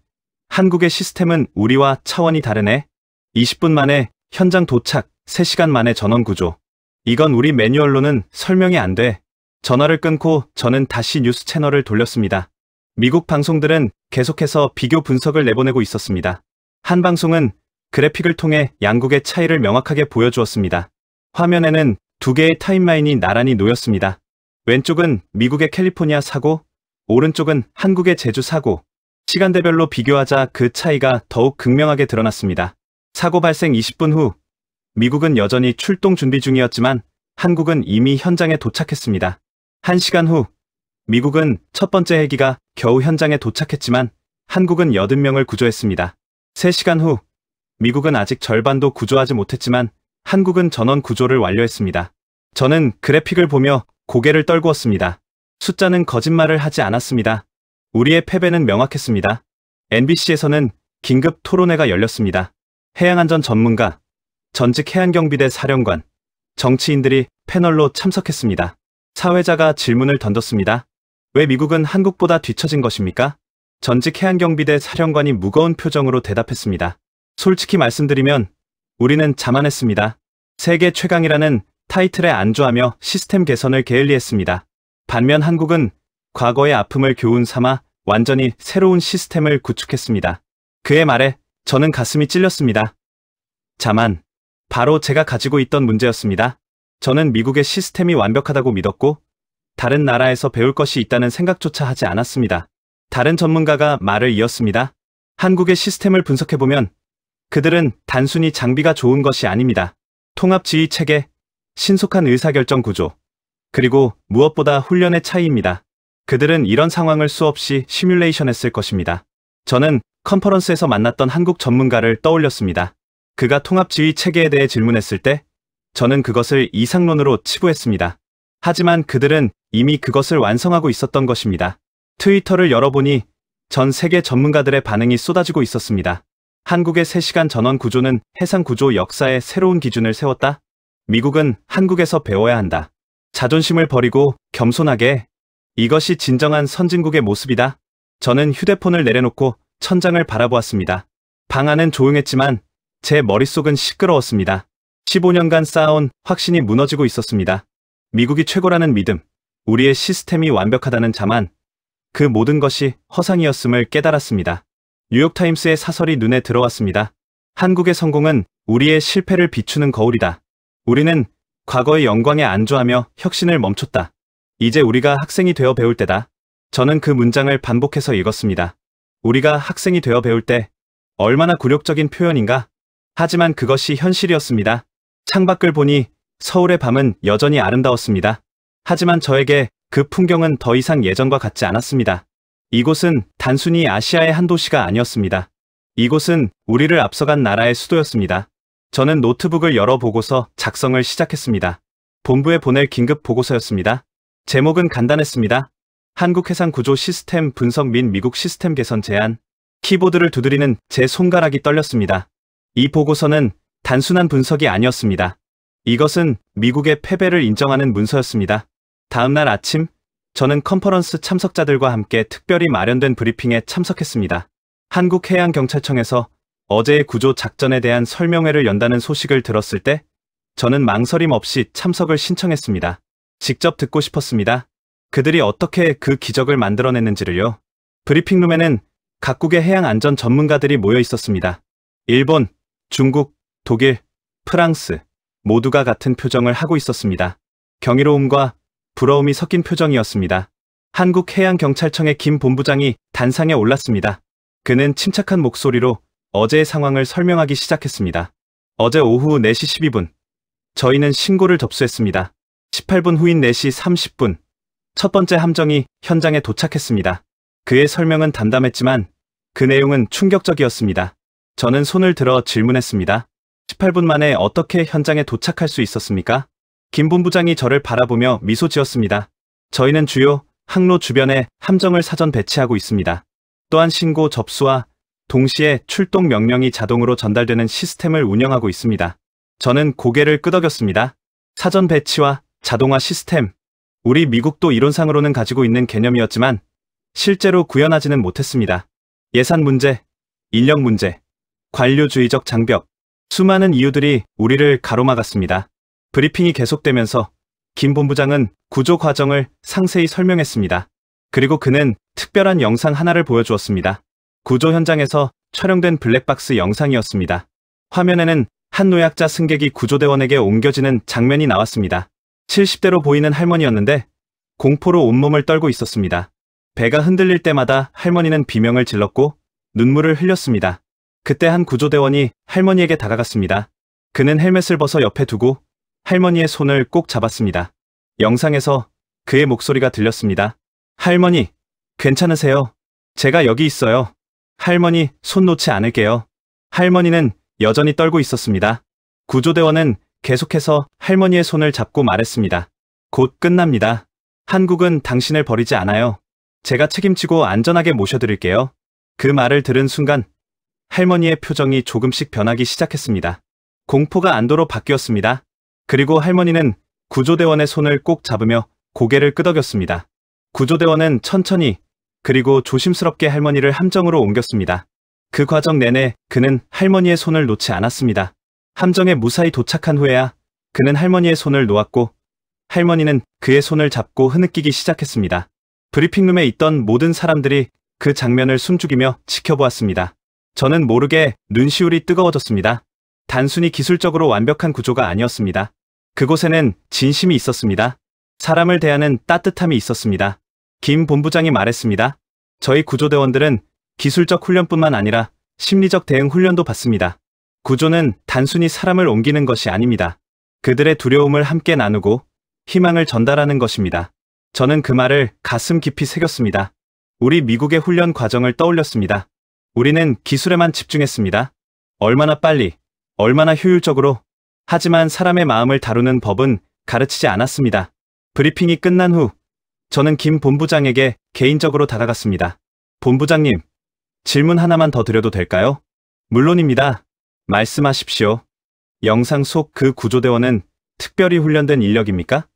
한국의 시스템은 우리와 차원이 다르네. 20분 만에 현장 도착, 3시간 만에 전원 구조. 이건 우리 매뉴얼로는 설명이 안 돼. 전화를 끊고 저는 다시 뉴스 채널을 돌렸습니다. 미국 방송들은 계속해서 비교 분석을 내보내고 있었습니다. 한 방송은 그래픽을 통해 양국의 차이를 명확하게 보여주었습니다. 화면에는 두 개의 타임라인이 나란히 놓였습니다. 왼쪽은 미국의 캘리포니아 사고, 오른쪽은 한국의 제주 사고. 시간대별로 비교하자 그 차이가 더욱 극명하게 드러났습니다. 사고 발생 20분 후, 미국은 여전히 출동 준비 중이었지만 한국은 이미 현장에 도착했습니다. 1시간 후, 미국은 첫 번째 헬기가 겨우 현장에 도착했지만 한국은 80명을 구조했습니다. 3시간 후, 미국은 아직 절반도 구조하지 못했지만 한국은 전원 구조를 완료했습니다. 저는 그래픽을 보며 고개를 떨구었습니다. 숫자는 거짓말을 하지 않았습니다. 우리의 패배는 명확했습니다. NBC에서는 긴급 토론회가 열렸습니다. 해양안전 전문가, 전직 해안경비대 사령관, 정치인들이 패널로 참석했습니다. 사회자가 질문을 던졌습니다. 왜 미국은 한국보다 뒤처진 것입니까? 전직 해안경비대 사령관이 무거운 표정으로 대답했습니다. 솔직히 말씀드리면 우리는 자만했습니다. 세계 최강이라는 타이틀에 안주하며 시스템 개선을 게을리했습니다. 반면 한국은 과거의 아픔을 교훈 삼아 완전히 새로운 시스템을 구축했습니다. 그의 말에 저는 가슴이 찔렸습니다. 자만, 바로 제가 가지고 있던 문제였습니다. 저는 미국의 시스템이 완벽하다고 믿었고 다른 나라에서 배울 것이 있다는 생각조차 하지 않았습니다. 다른 전문가가 말을 이었습니다. 한국의 시스템을 분석해보면 그들은 단순히 장비가 좋은 것이 아닙니다. 통합지휘 체계, 신속한 의사결정 구조, 그리고 무엇보다 훈련의 차이입니다. 그들은 이런 상황을 수없이 시뮬레이션했을 것입니다. 저는 컨퍼런스에서 만났던 한국 전문가를 떠올렸습니다. 그가 통합지휘 체계에 대해 질문했을 때 저는 그것을 이상론으로 치부했습니다. 하지만 그들은 이미 그것을 완성하고 있었던 것입니다. 트위터를 열어보니 전 세계 전문가들의 반응이 쏟아지고 있었습니다. 한국의 3시간 전원 구조는 해상 구조 역사의 새로운 기준을 세웠다. 미국은 한국에서 배워야 한다. 자존심을 버리고 겸손하게. 이것이 진정한 선진국의 모습이다. 저는 휴대폰을 내려놓고 천장을 바라보았습니다. 방 안은 조용했지만 제 머릿속은 시끄러웠습니다. 15년간 쌓아온 확신이 무너지고 있었습니다. 미국이 최고라는 믿음, 우리의 시스템이 완벽하다는 자만, 그 모든 것이 허상이었음을 깨달았습니다. 뉴욕타임스의 사설이 눈에 들어왔습니다. 한국의 성공은 우리의 실패를 비추는 거울이다. 우리는 과거의 영광에 안주하며 혁신을 멈췄다. 이제 우리가 학생이 되어 배울 때다. 저는 그 문장을 반복해서 읽었습니다. 우리가 학생이 되어 배울 때 얼마나 굴욕적인 표현인가? 하지만 그것이 현실이었습니다. 창밖을 보니 서울의 밤은 여전히 아름다웠습니다. 하지만 저에게 그 풍경은 더 이상 예전과 같지 않았습니다. 이곳은 단순히 아시아의 한 도시가 아니었습니다. 이곳은 우리를 앞서간 나라의 수도였습니다. 저는 노트북을 열어보고서 작성을 시작했습니다. 본부에 보낼 긴급 보고서였습니다. 제목은 간단했습니다. 한국 해상 구조 시스템 분석 및 미국 시스템 개선 제안. 키보드를 두드리는 제 손가락이 떨렸습니다. 이 보고서는 단순한 분석이 아니었습니다. 이것은 미국의 패배를 인정하는 문서였습니다. 다음 날 아침, 저는 컨퍼런스 참석자들과 함께 특별히 마련된 브리핑에 참석했습니다. 한국해양경찰청에서 어제의 구조 작전에 대한 설명회를 연다는 소식을 들었을 때 저는 망설임 없이 참석을 신청했습니다. 직접 듣고 싶었습니다. 그들이 어떻게 그 기적을 만들어냈는지를요. 브리핑룸에는 각국의 해양안전 전문가들이 모여 있었습니다. 일본, 중국, 독일, 프랑스 모두가 같은 표정을 하고 있었습니다. 경이로움과 부러움이 섞인 표정이었습니다. 한국해양경찰청의 김 본부장이 단상에 올랐습니다. 그는 침착한 목소리로 어제의 상황을 설명하기 시작했습니다. 어제 오후 4시 12분, 저희는 신고를 접수했습니다. 18분 후인 4시 30분, 첫 번째 함정이 현장에 도착했습니다. 그의 설명은 담담했지만 그 내용은 충격적이었습니다. 저는 손을 들어 질문했습니다. 18분 만에 어떻게 현장에 도착할 수 있었습니까? 김 본부장이 저를 바라보며 미소 지었습니다. 저희는 주요 항로 주변에 함정을 사전 배치하고 있습니다. 또한 신고 접수와 동시에 출동 명령이 자동으로 전달되는 시스템을 운영하고 있습니다. 저는 고개를 끄덕였습니다. 사전 배치와 자동화 시스템. 우리 미국도 이론상으로는 가지고 있는 개념이었지만 실제로 구현하지는 못했습니다. 예산 문제, 인력 문제, 관료주의적 장벽, 수많은 이유들이 우리를 가로막았습니다. 브리핑이 계속되면서 김 본부장은 구조 과정을 상세히 설명했습니다. 그리고 그는 특별한 영상 하나를 보여주었습니다. 구조 현장에서 촬영된 블랙박스 영상이었습니다. 화면에는 한 노약자 승객이 구조대원에게 옮겨지는 장면이 나왔습니다. 70대로 보이는 할머니였는데 공포로 온몸을 떨고 있었습니다. 배가 흔들릴 때마다 할머니는 비명을 질렀고 눈물을 흘렸습니다. 그때 한 구조대원이 할머니에게 다가갔습니다. 그는 헬멧을 벗어 옆에 두고 할머니의 손을 꼭 잡았습니다. 영상에서 그의 목소리가 들렸습니다. 할머니, 괜찮으세요? 제가 여기 있어요. 할머니, 손 놓지 않을게요. 할머니는 여전히 떨고 있었습니다. 구조대원은 계속해서 할머니의 손을 잡고 말했습니다. 곧 끝납니다. 한국은 당신을 버리지 않아요. 제가 책임지고 안전하게 모셔드릴게요. 그 말을 들은 순간 할머니의 표정이 조금씩 변하기 시작했습니다. 공포가 안도로 바뀌었습니다. 그리고 할머니는 구조대원의 손을 꼭 잡으며 고개를 끄덕였습니다. 구조대원은 천천히 그리고 조심스럽게 할머니를 함정으로 옮겼습니다. 그 과정 내내 그는 할머니의 손을 놓지 않았습니다. 함정에 무사히 도착한 후에야 그는 할머니의 손을 놓았고 할머니는 그의 손을 잡고 흐느끼기 시작했습니다. 브리핑룸에 있던 모든 사람들이 그 장면을 숨죽이며 지켜보았습니다. 저는 모르게 눈시울이 뜨거워졌습니다. 단순히 기술적으로 완벽한 구조가 아니었습니다. 그곳에는 진심이 있었습니다. 사람을 대하는 따뜻함이 있었습니다. 김 본부장이 말했습니다. 저희 구조대원들은 기술적 훈련뿐만 아니라 심리적 대응 훈련도 받습니다. 구조는 단순히 사람을 옮기는 것이 아닙니다. 그들의 두려움을 함께 나누고 희망을 전달하는 것입니다. 저는 그 말을 가슴 깊이 새겼습니다. 우리 미국의 훈련 과정을 떠올렸습니다. 우리는 기술에만 집중했습니다. 얼마나 빨리, 얼마나 효율적으로. 하지만 사람의 마음을 다루는 법은 가르치지 않았습니다. 브리핑이 끝난 후 저는 김 본부장에게 개인적으로 다가갔습니다. 본부장님, 질문 하나만 더 드려도 될까요? 물론입니다. 말씀하십시오. 영상 속 그 구조대원은 특별히 훈련된 인력입니까?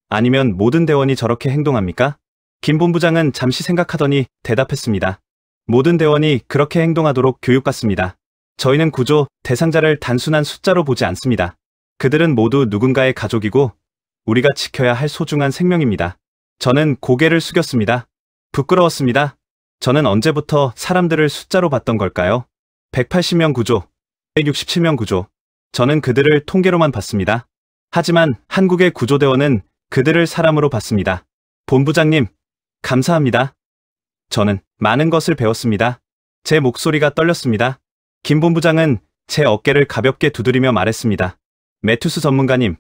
아니면 모든 대원이 저렇게 행동합니까? 김 본부장은 잠시 생각하더니 대답했습니다. 모든 대원이 그렇게 행동하도록 교육받습니다. 저희는 구조 대상자를 단순한 숫자로 보지 않습니다. 그들은 모두 누군가의 가족이고 우리가 지켜야 할 소중한 생명입니다. 저는 고개를 숙였습니다. 부끄러웠습니다. 저는 언제부터 사람들을 숫자로 봤던 걸까요? 180명 구조, 167명 구조. 저는 그들을 통계로만 봤습니다. 하지만 한국의 구조대원은 그들을 사람으로 봤습니다. 본부장님, 감사합니다. 저는 많은 것을 배웠습니다. 제 목소리가 떨렸습니다. 김 본부장은 제 어깨를 가볍게 두드리며 말했습니다. 매튜스 전문가님,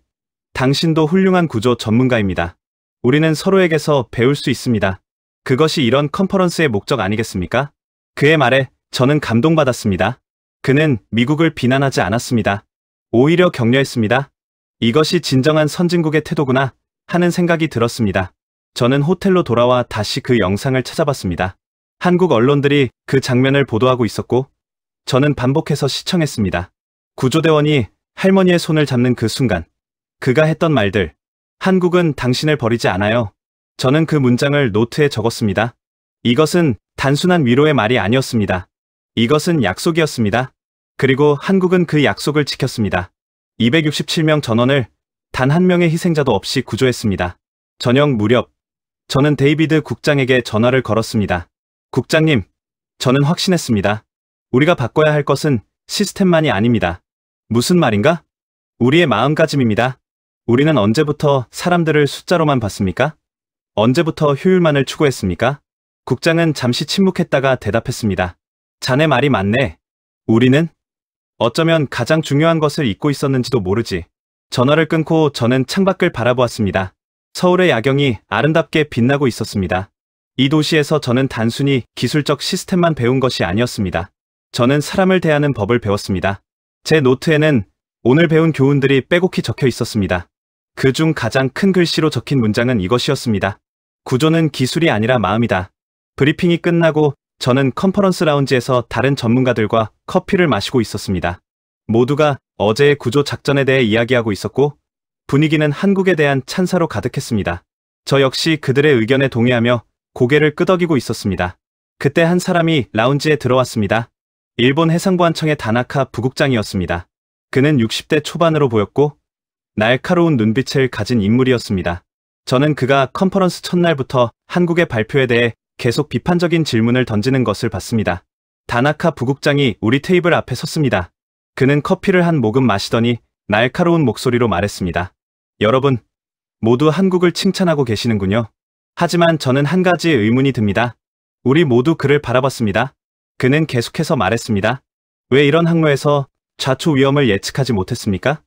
당신도 훌륭한 구조 전문가입니다. 우리는 서로에게서 배울 수 있습니다. 그것이 이런 컨퍼런스의 목적 아니겠습니까? 그의 말에 저는 감동받았습니다. 그는 미국을 비난하지 않았습니다. 오히려 격려했습니다. 이것이 진정한 선진국의 태도구나 하는 생각이 들었습니다. 저는 호텔로 돌아와 다시 그 영상을 찾아봤습니다. 한국 언론들이 그 장면을 보도하고 있었고 저는 반복해서 시청했습니다. 구조대원이 할머니의 손을 잡는 그 순간 그가 했던 말들, 한국은 당신을 버리지 않아요. 저는 그 문장을 노트에 적었습니다. 이것은 단순한 위로의 말이 아니었습니다. 이것은 약속이었습니다. 그리고 한국은 그 약속을 지켰습니다. 267명 전원을 단 한 명의 희생자도 없이 구조했습니다. 저녁 무렵, 저는 데이비드 국장에게 전화를 걸었습니다. 국장님, 저는 확신했습니다. 우리가 바꿔야 할 것은 시스템만이 아닙니다. 무슨 말인가? 우리의 마음가짐입니다. 우리는 언제부터 사람들을 숫자로만 봤습니까? 언제부터 효율만을 추구했습니까? 국장은 잠시 침묵했다가 대답했습니다. 자네 말이 맞네. 우리는? 어쩌면 가장 중요한 것을 잊고 있었는지도 모르지. 전화를 끊고 저는 창밖을 바라보았습니다. 서울의 야경이 아름답게 빛나고 있었습니다. 이 도시에서 저는 단순히 기술적 시스템만 배운 것이 아니었습니다. 저는 사람을 대하는 법을 배웠습니다. 제 노트에는 오늘 배운 교훈들이 빼곡히 적혀 있었습니다. 그중 가장 큰 글씨로 적힌 문장은 이것이었습니다. 구조는 기술이 아니라 마음이다. 브리핑이 끝나고 저는 컨퍼런스 라운지에서 다른 전문가들과 커피를 마시고 있었습니다. 모두가 어제의 구조 작전에 대해 이야기하고 있었고 분위기는 한국에 대한 찬사로 가득했습니다. 저 역시 그들의 의견에 동의하며 고개를 끄덕이고 있었습니다. 그때 한 사람이 라운지에 들어왔습니다. 일본 해상보안청의 다나카 부국장이었습니다. 그는 60대 초반으로 보였고 날카로운 눈빛을 가진 인물이었습니다. 저는 그가 컨퍼런스 첫날부터 한국의 발표에 대해 계속 비판적인 질문을 던지는 것을 봤습니다. 다나카 부국장이 우리 테이블 앞에 섰습니다. 그는 커피를 한 모금 마시더니 날카로운 목소리로 말했습니다. 여러분, 모두 한국을 칭찬하고 계시는군요. 하지만 저는 한 가지 의문이 듭니다. 우리 모두 그를 바라봤습니다. 그는 계속해서 말했습니다. 왜 이런 항로에서 좌초 위험을 예측하지 못했습니까?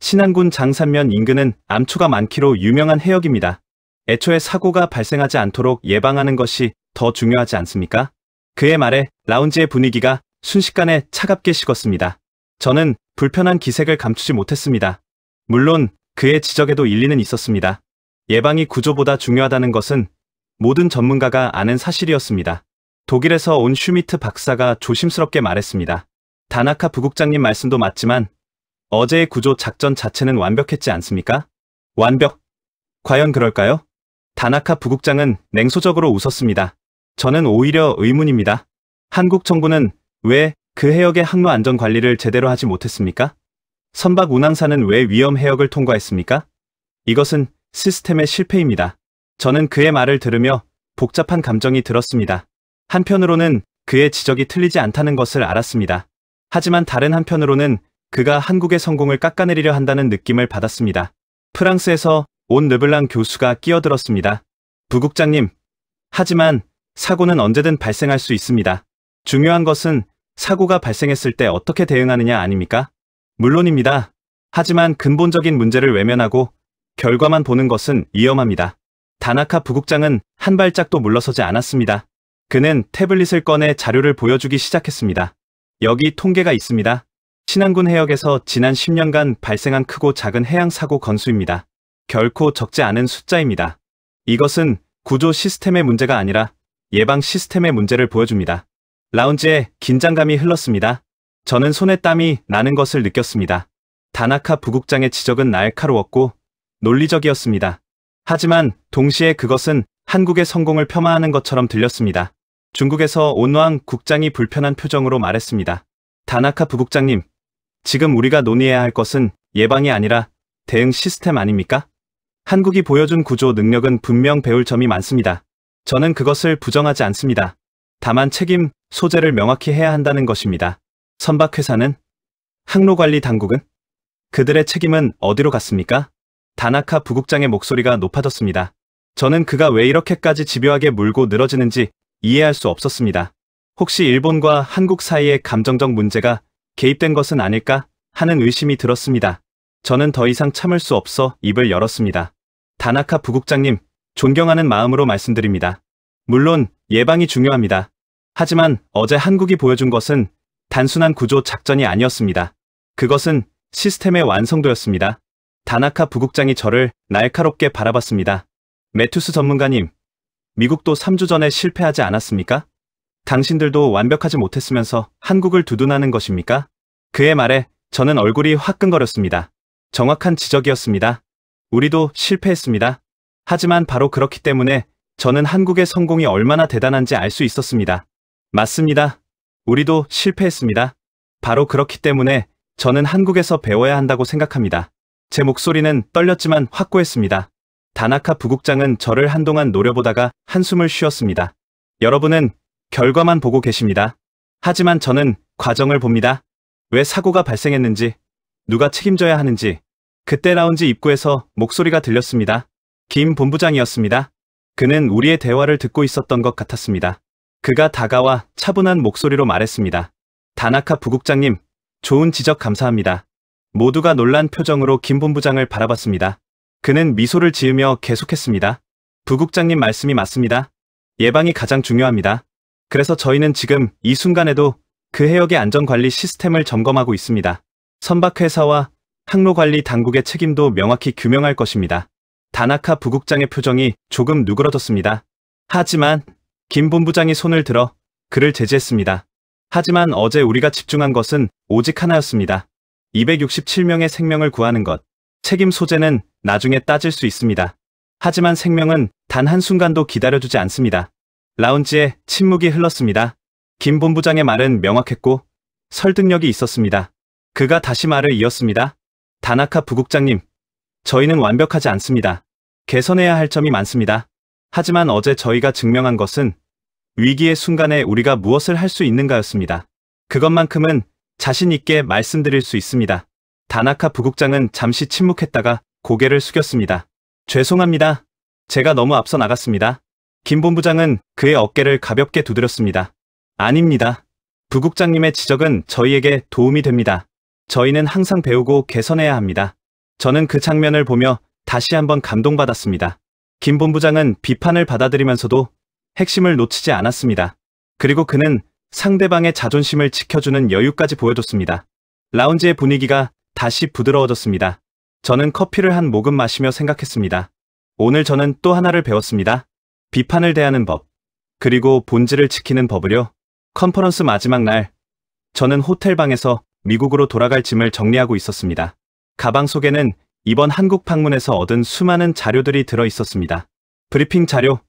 신안군 장산면 인근은 암초가 많기로 유명한 해역입니다. 애초에 사고가 발생하지 않도록 예방하는 것이 더 중요하지 않습니까? 그의 말에 라운지의 분위기가 순식간에 차갑게 식었습니다. 저는 불편한 기색을 감추지 못했습니다. 물론 그의 지적에도 일리는 있었습니다. 예방이 구조보다 중요하다는 것은 모든 전문가가 아는 사실이었습니다. 독일에서 온 슈미트 박사가 조심스럽게 말했습니다. 다나카 부국장님 말씀도 맞지만 어제의 구조 작전 자체는 완벽했지 않습니까? 완벽? 과연 그럴까요? 다나카 부국장은 냉소적으로 웃었습니다. 저는 오히려 의문입니다. 한국 정부는 왜 그 해역의 항로 안전 관리를 제대로 하지 못했습니까? 선박 운항사는 왜 위험 해역을 통과했습니까? 이것은 시스템의 실패입니다. 저는 그의 말을 들으며 복잡한 감정이 들었습니다. 한편으로는 그의 지적이 틀리지 않다는 것을 알았습니다. 하지만 다른 한편으로는 그가 한국의 성공을 깎아내리려 한다는 느낌을 받았습니다. 프랑스에서 온 르블랑 교수가 끼어들었습니다. 부국장님, 하지만 사고는 언제든 발생할 수 있습니다. 중요한 것은 사고가 발생했을 때 어떻게 대응하느냐 아닙니까? 물론입니다. 하지만 근본적인 문제를 외면하고 결과만 보는 것은 위험합니다. 다나카 부국장은 한 발짝도 물러서지 않았습니다. 그는 태블릿을 꺼내 자료를 보여주기 시작했습니다. 여기 통계가 있습니다. 신안군 해역에서 지난 10년간 발생한 크고 작은 해양 사고 건수입니다. 결코 적지 않은 숫자입니다. 이것은 구조 시스템의 문제가 아니라 예방 시스템의 문제를 보여줍니다. 라운지에 긴장감이 흘렀습니다. 저는 손에 땀이 나는 것을 느꼈습니다. 다나카 부국장의 지적은 날카로웠고 논리적이었습니다. 하지만 동시에 그것은 한국의 성공을 폄하하는 것처럼 들렸습니다. 중국에서 온왕 국장이 불편한 표정으로 말했습니다. 다나카 부국장님, 지금 우리가 논의해야 할 것은 예방이 아니라 대응 시스템 아닙니까? 한국이 보여준 구조 능력은 분명 배울 점이 많습니다. 저는 그것을 부정하지 않습니다. 다만 책임, 소재를 명확히 해야 한다는 것입니다. 선박회사는? 항로관리 당국은? 그들의 책임은 어디로 갔습니까? 다나카 부국장의 목소리가 높아졌습니다. 저는 그가 왜 이렇게까지 집요하게 물고 늘어지는지 이해할 수 없었습니다. 혹시 일본과 한국 사이의 감정적 문제가 개입된 것은 아닐까 하는 의심이 들었습니다. 저는 더 이상 참을 수 없어 입을 열었습니다. 다나카 부국장님, 존경하는 마음으로 말씀드립니다. 물론 예방이 중요합니다. 하지만 어제 한국이 보여준 것은 단순한 구조 작전이 아니었습니다. 그것은 시스템의 완성도였습니다. 다나카 부국장이 저를 날카롭게 바라봤습니다. 매튜스 전문가님, 미국도 3주 전에 실패하지 않았습니까? 당신들도 완벽하지 못했으면서 한국을 두둔하는 것입니까? 그의 말에 저는 얼굴이 화끈거렸습니다. 정확한 지적이었습니다. 우리도 실패했습니다. 하지만 바로 그렇기 때문에 저는 한국의 성공이 얼마나 대단한지 알 수 있었습니다. 맞습니다. 우리도 실패했습니다. 바로 그렇기 때문에 저는 한국에서 배워야 한다고 생각합니다. 제 목소리는 떨렸지만 확고했습니다. 다나카 부국장은 저를 한동안 노려보다가 한숨을 쉬었습니다. 여러분은 결과만 보고 계십니다. 하지만 저는 과정을 봅니다. 왜 사고가 발생했는지, 누가 책임져야 하는지. 그때 라운지 입구에서 목소리가 들렸습니다. 김 본부장이었습니다. 그는 우리의 대화를 듣고 있었던 것 같았습니다. 그가 다가와 차분한 목소리로 말했습니다. 다나카 부국장님, 좋은 지적 감사합니다. 모두가 놀란 표정으로 김 본부장을 바라봤습니다. 그는 미소를 지으며 계속했습니다. 부국장님 말씀이 맞습니다. 예방이 가장 중요합니다. 그래서 저희는 지금 이 순간에도 그 해역의 안전관리 시스템을 점검하고 있습니다. 선박회사와 항로관리 당국의 책임도 명확히 규명할 것입니다. 다나카 부국장의 표정이 조금 누그러졌습니다. 하지만 김 본부장이 손을 들어 그를 제지했습니다. 하지만 어제 우리가 집중한 것은 오직 하나였습니다. 267명의 생명을 구하는 것. 책임 소재는 나중에 따질 수 있습니다. 하지만 생명은 단 한순간도 기다려주지 않습니다. 라운지에 침묵이 흘렀습니다. 김 본부장의 말은 명확했고 설득력이 있었습니다. 그가 다시 말을 이었습니다. 다나카 부국장님, 저희는 완벽하지 않습니다. 개선해야 할 점이 많습니다. 하지만 어제 저희가 증명한 것은 위기의 순간에 우리가 무엇을 할 수 있는가였습니다. 그것만큼은 자신 있게 말씀드릴 수 있습니다. 다나카 부국장은 잠시 침묵했다가 고개를 숙였습니다. 죄송합니다. 제가 너무 앞서 나갔습니다. 김 본부장은 그의 어깨를 가볍게 두드렸습니다. 아닙니다. 부국장님의 지적은 저희에게 도움이 됩니다. 저희는 항상 배우고 개선해야 합니다. 저는 그 장면을 보며 다시 한번 감동받았습니다. 김 본부장은 비판을 받아들이면서도 핵심을 놓치지 않았습니다. 그리고 그는 상대방의 자존심을 지켜주는 여유까지 보여줬습니다. 라운지의 분위기가 다시 부드러워졌습니다. 저는 커피를 한 모금 마시며 생각했습니다. 오늘 저는 또 하나를 배웠습니다. 비판을 대하는 법, 그리고 본질을 지키는 법을요. 컨퍼런스 마지막 날, 저는 호텔방에서 미국으로 돌아갈 짐을 정리하고 있었습니다. 가방 속에는 이번 한국 방문에서 얻은 수많은 자료들이 들어 있었습니다. 브리핑 자료,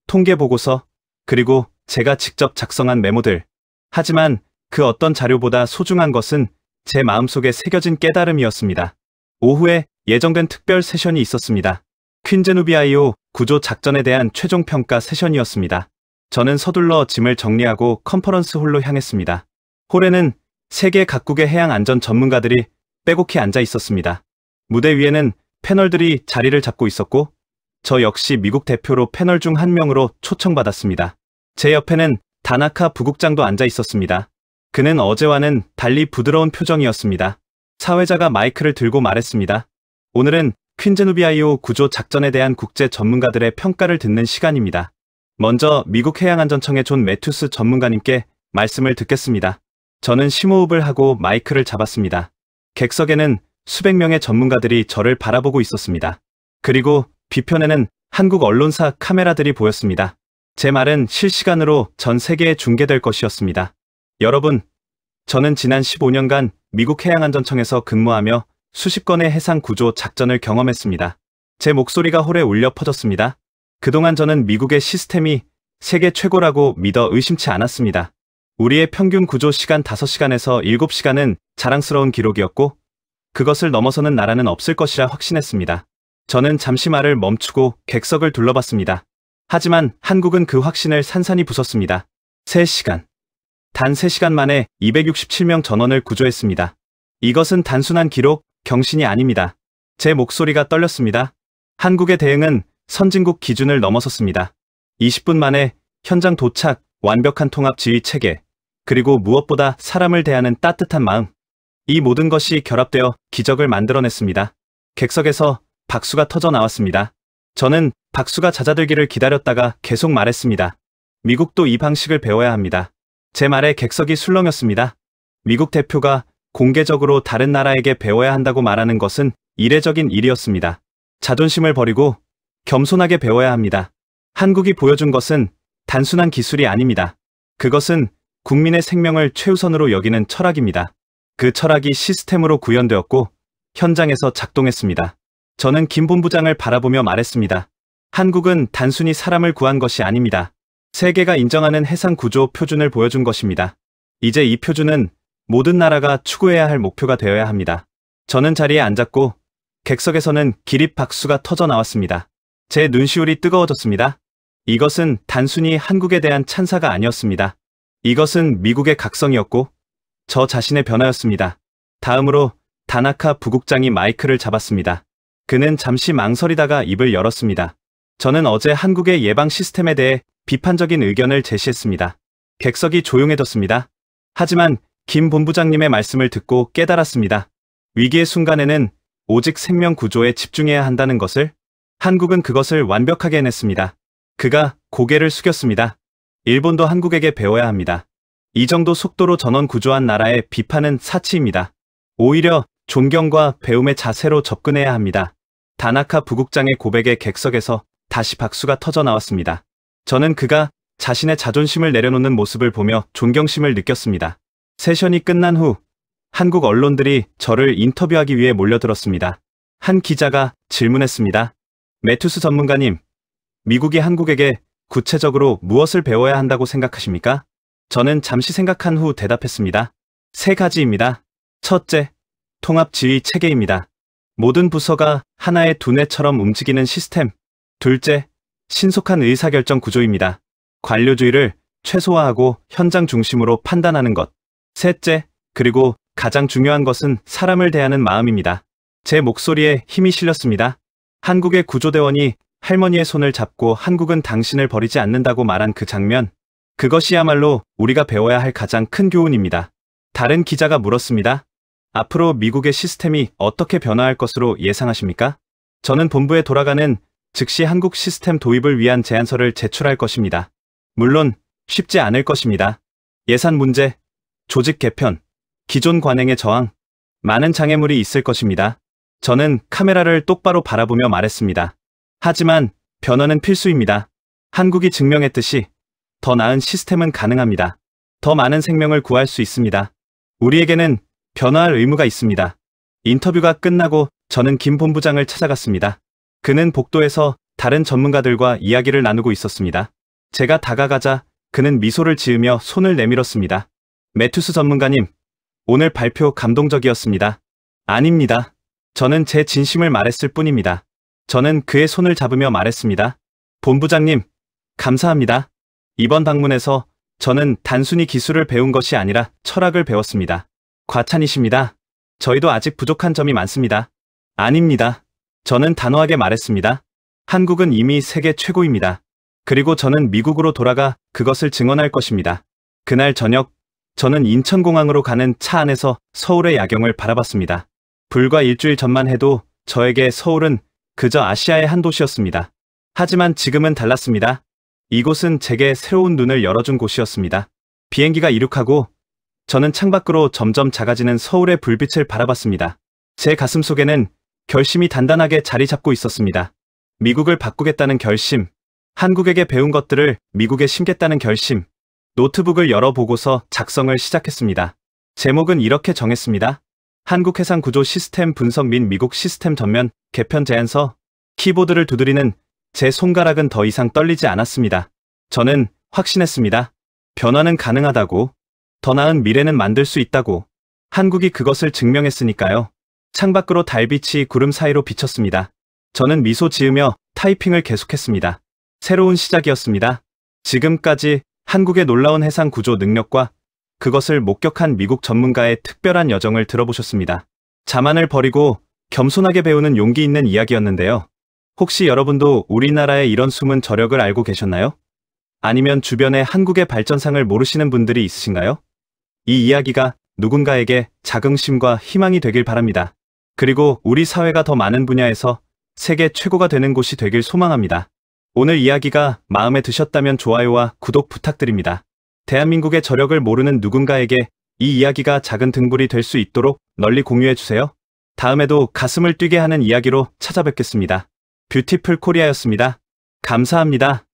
통계 보고서, 그리고 제가 직접 작성한 메모들. 하지만 그 어떤 자료보다 소중한 것은 제 마음속에 새겨진 깨달음이었습니다. 오후에 예정된 특별 세션이 있었습니다. 퀸즈누비아이오 구조 작전에 대한 최종 평가 세션이었습니다. 저는 서둘러 짐을 정리하고 컨퍼런스 홀로 향했습니다. 홀에는 세계 각국의 해양 안전 전문가들이 빼곡히 앉아 있었습니다. 무대 위에는 패널들이 자리를 잡고 있었고 저 역시 미국 대표로 패널 중 한 명으로 초청받았습니다. 제 옆에는 다나카 부국장도 앉아 있었습니다. 그는 어제와는 달리 부드러운 표정이었습니다. 사회자가 마이크를 들고 말했습니다. 오늘은 퀸즈누비아이오 구조 작전에 대한 국제 전문가들의 평가를 듣는 시간입니다. 먼저 미국 해양안전청의 존 매튜스 전문가님께 말씀을 듣겠습니다. 저는 심호흡을 하고 마이크를 잡았습니다. 객석에는 수백 명의 전문가들이 저를 바라보고 있었습니다. 그리고 뒤편에는 한국 언론사 카메라들이 보였습니다. 제 말은 실시간으로 전 세계에 중계될 것이었습니다. 여러분, 저는 지난 15년간 미국 해양안전청에서 근무하며 수십 건의 해상 구조 작전을 경험했습니다. 제 목소리가 홀에 울려 퍼졌습니다. 그동안 저는 미국의 시스템이 세계 최고라고 믿어 의심치 않았습니다. 우리의 평균 구조 시간 5시간에서 7시간은 자랑스러운 기록이었고 그것을 넘어서는 나라는 없을 것이라 확신했습니다. 저는 잠시 말을 멈추고 객석을 둘러봤습니다. 하지만 한국은 그 확신을 산산이 부쉈습니다. 3시간. 단 3시간 만에 267명 전원을 구조했습니다. 이것은 단순한 기록, 경신이 아닙니다. 제 목소리가 떨렸습니다. 한국의 대응은 선진국 기준을 넘어섰습니다. 20분 만에 현장 도착, 완벽한 통합 지휘 체계, 그리고 무엇보다 사람을 대하는 따뜻한 마음. 이 모든 것이 결합되어 기적을 만들어냈습니다. 객석에서 박수가 터져 나왔습니다. 저는 박수가 잦아들기를 기다렸다가 계속 말했습니다. 미국도 이 방식을 배워야 합니다. 제 말에 객석이 술렁였습니다. 미국 대표가 공개적으로 다른 나라에게 배워야 한다고 말하는 것은 이례적인 일이었습니다. 자존심을 버리고 겸손하게 배워야 합니다. 한국이 보여준 것은 단순한 기술이 아닙니다. 그것은 국민의 생명을 최우선으로 여기는 철학입니다. 그 철학이 시스템으로 구현되었고 현장에서 작동했습니다. 저는 김 본부장을 바라보며 말했습니다. 한국은 단순히 사람을 구한 것이 아닙니다. 세계가 인정하는 해상 구조 표준을 보여준 것입니다. 이제 이 표준은 모든 나라가 추구해야 할 목표가 되어야 합니다. 저는 자리에 앉았고 객석에서는 기립 박수가 터져 나왔습니다. 제 눈시울이 뜨거워졌습니다. 이것은 단순히 한국에 대한 찬사가 아니었습니다. 이것은 미국의 각성이었고 저 자신의 변화였습니다. 다음으로 다나카 부국장이 마이크를 잡았습니다. 그는 잠시 망설이다가 입을 열었습니다. 저는 어제 한국의 예방 시스템에 대해 비판적인 의견을 제시했습니다. 객석이 조용해졌습니다. 하지만 김 본부장님의 말씀을 듣고 깨달았습니다. 위기의 순간에는 오직 생명 구조에 집중해야 한다는 것을, 한국은 그것을 완벽하게 해냈습니다. 그가 고개를 숙였습니다. 일본도 한국에게 배워야 합니다. 이 정도 속도로 전원 구조한 나라의 비판은 사치입니다. 오히려 존경과 배움의 자세로 접근해야 합니다. 다나카 부국장의 고백에 객석에서 다시 박수가 터져 나왔습니다. 저는 그가 자신의 자존심을 내려놓는 모습을 보며 존경심을 느꼈습니다. 세션이 끝난 후 한국 언론들이 저를 인터뷰하기 위해 몰려들었습니다. 한 기자가 질문했습니다. 매튜스 전문가님, 미국이 한국에게 구체적으로 무엇을 배워야 한다고 생각하십니까? 저는 잠시 생각한 후 대답했습니다. 3가지입니다. 첫째, 통합 지휘 체계입니다. 모든 부서가 하나의 두뇌처럼 움직이는 시스템. 둘째, 신속한 의사결정 구조입니다. 관료주의를 최소화하고 현장 중심으로 판단하는 것. 셋째, 그리고 가장 중요한 것은 사람을 대하는 마음입니다. 제 목소리에 힘이 실렸습니다. 한국의 구조대원이 할머니의 손을 잡고 한국은 당신을 버리지 않는다고 말한 그 장면. 그것이야말로 우리가 배워야 할 가장 큰 교훈입니다. 다른 기자가 물었습니다. 앞으로 미국의 시스템이 어떻게 변화할 것으로 예상하십니까? 저는 본부에 돌아가는 즉시 한국 시스템 도입을 위한 제안서를 제출할 것입니다. 물론 쉽지 않을 것입니다. 예산 문제, 조직 개편, 기존 관행의 저항, 많은 장애물이 있을 것입니다. 저는 카메라를 똑바로 바라보며 말했습니다. 하지만 변화는 필수입니다. 한국이 증명했듯이 더 나은 시스템은 가능합니다. 더 많은 생명을 구할 수 있습니다. 우리에게는 변화할 의무가 있습니다. 인터뷰가 끝나고 저는 김 본부장을 찾아갔습니다. 그는 복도에서 다른 전문가들과 이야기를 나누고 있었습니다. 제가 다가가자 그는 미소를 지으며 손을 내밀었습니다. 매튜스 전문가님, 오늘 발표 감동적이었습니다. 아닙니다. 저는 제 진심을 말했을 뿐입니다. 저는 그의 손을 잡으며 말했습니다. 본부장님, 감사합니다. 이번 방문에서 저는 단순히 기술을 배운 것이 아니라 철학을 배웠습니다. 과찬이십니다. 저희도 아직 부족한 점이 많습니다. 아닙니다. 저는 단호하게 말했습니다. 한국은 이미 세계 최고입니다. 그리고 저는 미국으로 돌아가 그것을 증언할 것입니다. 그날 저녁, 저는 인천공항으로 가는 차 안에서 서울의 야경을 바라봤습니다. 불과 일주일 전만 해도 저에게 서울은 그저 아시아의 한 도시였습니다. 하지만 지금은 달랐습니다. 이곳은 제게 새로운 눈을 열어준 곳이었습니다. 비행기가 이륙하고 저는 창밖으로 점점 작아지는 서울의 불빛을 바라봤습니다. 제 가슴 속에는 결심이 단단하게 자리 잡고 있었습니다. 미국을 바꾸겠다는 결심, 한국에게 배운 것들을 미국에 심겠다는 결심. 노트북을 열어보고서 작성을 시작했습니다. 제목은 이렇게 정했습니다. 한국 해상 구조 시스템 분석 및 미국 시스템 전면 개편 제안서. 키보드를 두드리는 제 손가락은 더 이상 떨리지 않았습니다. 저는 확신했습니다. 변화는 가능하다고. 더 나은 미래는 만들 수 있다고. 한국이 그것을 증명했으니까요. 창밖으로 달빛이 구름 사이로 비쳤습니다. 저는 미소 지으며 타이핑을 계속했습니다. 새로운 시작이었습니다. 지금까지 한국의 놀라운 해상 구조 능력과 그것을 목격한 미국 전문가의 특별한 여정을 들어보셨습니다. 자만을 버리고 겸손하게 배우는 용기 있는 이야기였는데요. 혹시 여러분도 우리나라의 이런 숨은 저력을 알고 계셨나요? 아니면 주변에 한국의 발전상을 모르시는 분들이 있으신가요? 이 이야기가 누군가에게 자긍심과 희망이 되길 바랍니다. 그리고 우리 사회가 더 많은 분야에서 세계 최고가 되는 곳이 되길 소망합니다. 오늘 이야기가 마음에 드셨다면 좋아요와 구독 부탁드립니다. 대한민국의 저력을 모르는 누군가에게 이 이야기가 작은 등불이 될 수 있도록 널리 공유해주세요. 다음에도 가슴을 뛰게 하는 이야기로 찾아뵙겠습니다. 뷰티풀 코리아였습니다. 감사합니다.